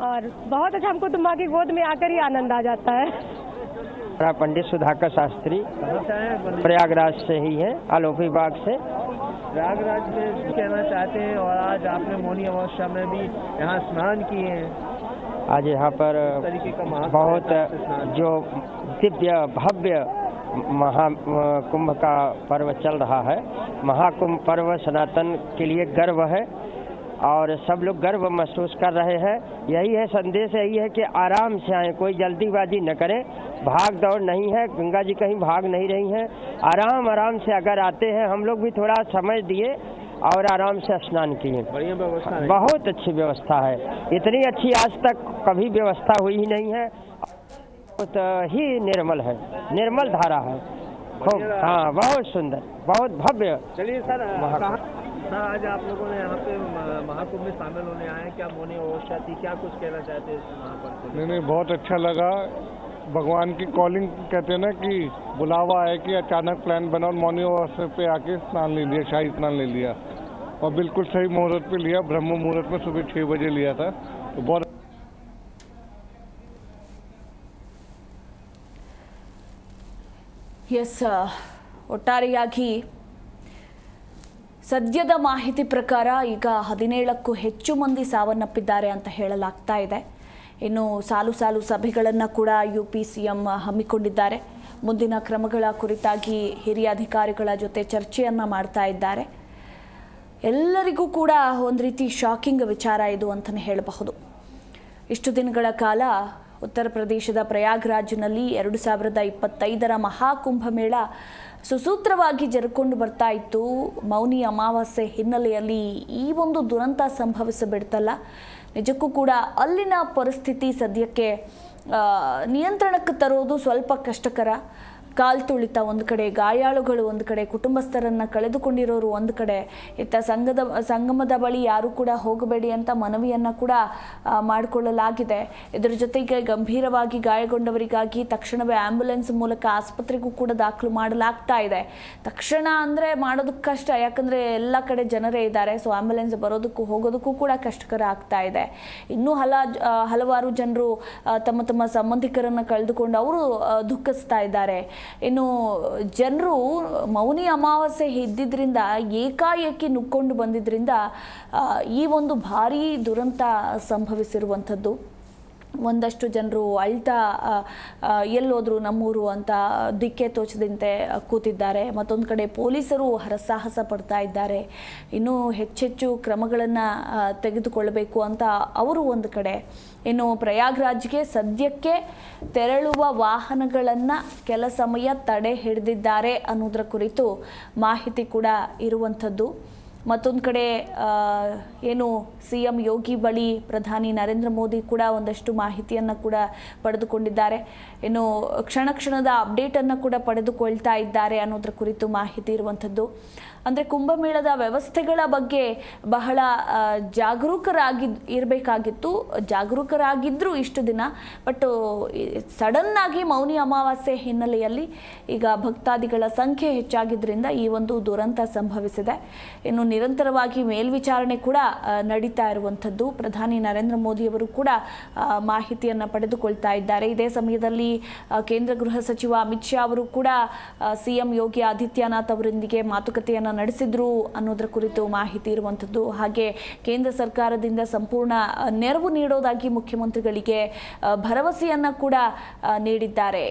और बहुत अच्छा, हमको तो माँ की गोद में आकर ही आनंद आ जाता है। पंडित सुधाकर शास्त्री प्रयागराज से ही है, आलोपी बाग से। प्रयागराज में कहना चाहते हैं, और आज आपने मौनी अमावस्या में भी यहाँ स्नान किए हैं। आज यहाँ पर बहुत जो दिव्य भव्य महाकुंभ का पर्व चल रहा है। महाकुंभ पर्व सनातन के लिए गर्व है और सब लोग गर्व महसूस कर रहे हैं। यही है संदेश, यही है कि आराम से आएँ, कोई जल्दीबाजी न करें, भाग दौड़ नहीं है, गंगा जी कहीं भाग नहीं रही हैं। आराम से अगर आते हैं, हम लोग भी थोड़ा समय दिए और आराम से स्नान किए। बढ़िया व्यवस्था है, बहुत अच्छी व्यवस्था है, इतनी अच्छी आज तक कभी व्यवस्था हुई ही नहीं है। बहुत ही निर्मल है, निर्मल धारा है, खूब, हाँ, बहुत सुंदर, बहुत भव्य। चलिए सर, सर आज आप लोगों ने यहाँ पे महाकुंभ में शामिल होने आए, क्या मौनी अमावस्या थी, क्या कुछ कहना चाहते हैं महाकुंभ? नहीं, बहुत अच्छा लगा। भगवान की कॉलिंग कहते हैं ना कि बुलावा है, कि अचानक प्लान बना और मौनी अमावस्या पे आके स्नान ले लिया, शाही स्नान ले लिया, और बिल्कुल सही मुहूर्त पे लिया, ब्रह्म मुहूर्त में सुबह 6 बजे लिया था। तो बहुत ಎಸ್, ಒಟ್ಟಾರೆಯಾಗಿ ಸದ್ಯದ ಮಾಹಿತಿ ಪ್ರಕಾರ ಈಗ 17ಕ್ಕೂ ಹೆಚ್ಚು ಮಂದಿ ಸಾವನ್ನಪ್ಪಿದ್ದಾರೆ ಅಂತ ಹೇಳಲಾಗ್ತಾ ಇದೆ. ಇನ್ನು ಸಾಲು ಸಭೆಗಳನ್ನು ಕೂಡ UP CM ಹಮ್ಮಿಕೊಂಡಿದ್ದಾರೆ. ಮುಂದಿನ ಕ್ರಮಗಳ ಕುರಿತಾಗಿ ಹಿರಿಯ ಅಧಿಕಾರಿಗಳ ಜೊತೆ ಚರ್ಚೆಯನ್ನು ಮಾಡ್ತಾ ಇದ್ದಾರೆ. ಎಲ್ಲರಿಗೂ ಕೂಡ ಒಂದು ರೀತಿ ಶಾಕಿಂಗ್ ವಿಚಾರ ಇದು ಅಂತಲೇ ಹೇಳಬಹುದು. ಇಷ್ಟು ದಿನಗಳ ಕಾಲ ಉತ್ತರ ಪ್ರದೇಶದ ಪ್ರಯಾಗ್ರಾಜ್ನಲ್ಲಿ 2025ರ ಮಹಾಕುಂಭಮೇಳ ಸುಸೂತ್ರವಾಗಿ ಜರುಕೊಂಡು ಬರ್ತಾ ಇತ್ತು. ಮೌನಿ ಅಮಾವಾಸ್ಯೆ ಹಿನ್ನೆಲೆಯಲ್ಲಿ ಈ ಒಂದು ದುರಂತ ಸಂಭವಿಸಿಬಿಡ್ತಲ್ಲ, ನಿಜಕ್ಕೂ ಕೂಡ ಅಲ್ಲಿನ ಪರಿಸ್ಥಿತಿ ಸದ್ಯಕ್ಕೆ ನಿಯಂತ್ರಣಕ್ಕೆ ತರೋದು ಸ್ವಲ್ಪ ಕಷ್ಟಕರ. ಕಾಲ್ ತುಳಿತ ಒಂದು ಕಡೆ, ಗಾಯಾಳುಗಳು ಒಂದು ಕಡೆ, ಕುಟುಂಬಸ್ಥರನ್ನ ಕಳೆದುಕೊಂಡಿರೋರು ಒಂದು ಕಡೆ, ಇತ್ತ ಸಂಗಮದ ಬಳಿ ಯಾರು ಕೂಡ ಹೋಗಬೇಡಿ ಅಂತ ಮನವಿಯನ್ನ ಕೂಡ ಮಾಡಿಕೊಳ್ಳಲಾಗಿದೆ. ಇದರ ಜೊತೆಗೆ ಗಂಭೀರವಾಗಿ ಗಾಯಗೊಂಡವರಿಗಾಗಿ ತಕ್ಷಣವೇ ಆಂಬ್ಯುಲೆನ್ಸ್ ಮೂಲಕ ಆಸ್ಪತ್ರೆಗೂ ಕೂಡ ದಾಖಲು ಮಾಡಲಾಗ್ತಾ ಇದೆ. ತಕ್ಷಣ ಅಂದ್ರೆ ಮಾಡೋದಕ್ಕೆ ಕಷ್ಟ, ಯಾಕಂದ್ರೆ ಎಲ್ಲ ಕಡೆ ಜನರೇ ಇದ್ದಾರೆ. ಸೊ ಆಂಬ್ಯುಲೆನ್ಸ್ ಬರೋದಕ್ಕೂ ಹೋಗೋದಕ್ಕೂ ಕೂಡ ಕಷ್ಟಕರ ಆಗ್ತಾ ಇದೆ. ಇನ್ನೂ ಹಲವಾರು ಜನರು ತಮ್ಮ ಸಂಬಂಧಿಕರನ್ನ ಕಳೆದುಕೊಂಡು ಅವರು ದುಃಖಿಸ್ತಾ ಇದ್ದಾರೆ. ಇನ್ನು ಜನರು ಮೌನಿ ಅಮಾವಾಸ್ಯೆ ಇದ್ದಿದ್ರಿಂದ, ಏಕಾಏಕಿ ನುಗ್ಕೊಂಡು ಬಂದಿದ್ರಿಂದ ಈ ಒಂದು ಭಾರೀ ದುರಂತ ಸಂಭವಿಸಿರುವಂಥದ್ದು. ಒಂದಷ್ಟು ಜನರು ಅಳ್ತಾ ಎಲ್ಲೋದ್ರು ನಮ್ಮೂರು ಅಂತ ದಿಕ್ಕೆ ತೋಚದಂತೆ ಕೂತಿದ್ದಾರೆ. ಮತ್ತೊಂದು ಕಡೆ ಪೊಲೀಸರು ಹರಸಾಹಸ ಪಡ್ತಾ ಇದ್ದಾರೆ, ಇನ್ನೂ ಹೆಚ್ಚೆಚ್ಚು ಕ್ರಮಗಳನ್ನು ತೆಗೆದುಕೊಳ್ಳಬೇಕು ಅಂತ ಅವರು ಒಂದು ಕಡೆ. ಇನ್ನು ಪ್ರಯಾಗ್ರಾಜ್ಗೆ ಸದ್ಯಕ್ಕೆ ತೆರಳುವ ವಾಹನಗಳನ್ನು ಕೆಲ ಸಮಯ ತಡೆ ಹಿಡಿದಿದ್ದಾರೆ ಅನ್ನೋದರ ಕುರಿತು ಮಾಹಿತಿ ಕೂಡ ಇರುವಂಥದ್ದು. ಮತ್ತೊಂದು ಕಡೆ ಏನು CM ಯೋಗಿ ಬಳಿ ಪ್ರಧಾನಿ ನರೇಂದ್ರ ಮೋದಿ ಕೂಡ ಒಂದಷ್ಟು ಮಾಹಿತಿಯನ್ನು ಕೂಡ ಪಡೆದುಕೊಂಡಿದ್ದಾರೆ. ಇನ್ನು ಕ್ಷಣದ ಅಪ್ಡೇಟನ್ನು ಕೂಡ ಪಡೆದುಕೊಳ್ತಾ ಇದ್ದಾರೆ ಅನ್ನೋದ್ರ ಕುರಿತು ಮಾಹಿತಿ ಇರುವಂಥದ್ದು. ಅಂದರೆ ಕುಂಭಮೇಳದ ವ್ಯವಸ್ಥೆಗಳ ಬಗ್ಗೆ ಬಹಳ ಜಾಗರೂಕರಾಗಿದ್ದರು ಇಷ್ಟು ದಿನ. ಬಟ್ ಸಡನ್ನಾಗಿ ಮೌನಿ ಅಮಾವಾಸ್ಯೆ ಹಿನ್ನೆಲೆಯಲ್ಲಿ ಈಗ ಭಕ್ತಾದಿಗಳ ಸಂಖ್ಯೆ ಹೆಚ್ಚಾಗಿದ್ದರಿಂದ ಈ ಒಂದು ದುರಂತ ಸಂಭವಿಸಿದೆ. ಇನ್ನು ನಿರಂತರವಾಗಿ ಮೇಲ್ವಿಚಾರಣೆ ಕೂಡ ನಡೀತಾ ಇರುವಂಥದ್ದು. ಪ್ರಧಾನಿ ನರೇಂದ್ರ ಮೋದಿಯವರು ಕೂಡ ಮಾಹಿತಿಯನ್ನು ಪಡೆದುಕೊಳ್ತಾ ಇದ್ದಾರೆ. ಇದೇ ಸಮಯದಲ್ಲಿ ಕೇಂದ್ರ ಗೃಹ ಸಚಿವ ಅಮಿತ್ ಶಾ ಅವರು ಕೂಡ CM ಯೋಗಿ ಆದಿತ್ಯನಾಥ್ ಅವರೊಂದಿಗೆ ಮಾತುಕತೆಯನ್ನು ನಡೆಸಿದ್ರು ಅನ್ನೋದರ ಕುರಿತು ಮಾಹಿತಿ ಇರುವಂಥದ್ದು. ಹಾಗೆ ಕೇಂದ್ರ ಸರ್ಕಾರದಿಂದ ಸಂಪೂರ್ಣ ನೆರವು ನೀಡೋದಾಗಿ ಮುಖ್ಯಮಂತ್ರಿಗಳಿಗೆ ಭರವಸೆಯನ್ನ ಕೂಡ ನೀಡಿದ್ದಾರೆ.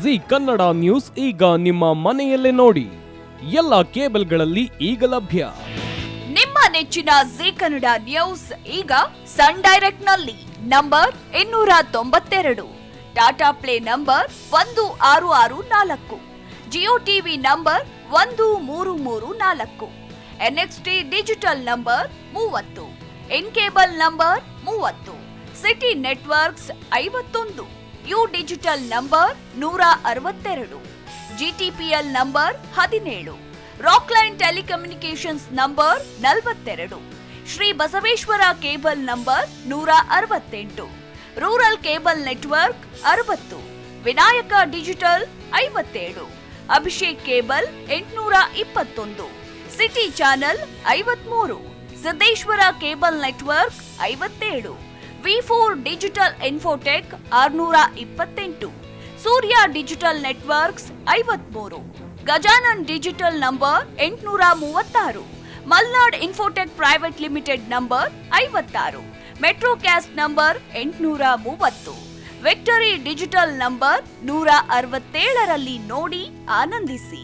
ಜಿ ಕನ್ನಡ ನ್ಯೂಸ್ ಈಗ ನಿಮ್ಮ ಮನೆಯಲ್ಲೇ ನೋಡಿ. ಎಲ್ಲ ಕೇಬಲ್ಗಳಲ್ಲಿ ಈಗ ಲಭ್ಯ. ನಿಮ್ಮ ನೆಚ್ಚಿನ ಜಿ ಕನ್ನಡ ನ್ಯೂಸ್ ಈಗ ಸನ್ ಡೈರೆಕ್ಟ್ ನಲ್ಲಿ number 292, Tata play number 1664, Jio TV number 1334, NXT digital number 30, in cable number 30, city networks 51, U digital number 162, GTPL number 17, Rockline telecommunications number 42, Shri Basaveshwara cable number 168, rural cable network 60, Vinayaka digital 57, Abhishek cable 821, city channel 53, Siddeshwara cable network 57, V4 digital Infotech 628, Surya digital networks 53, Gajanan digital number 836, Malnad infotech private limited number 56, Metrocast number 830, victory digital number 167ರಲ್ಲಿ ನೋಡಿ ಆನಂದಿಸಿ.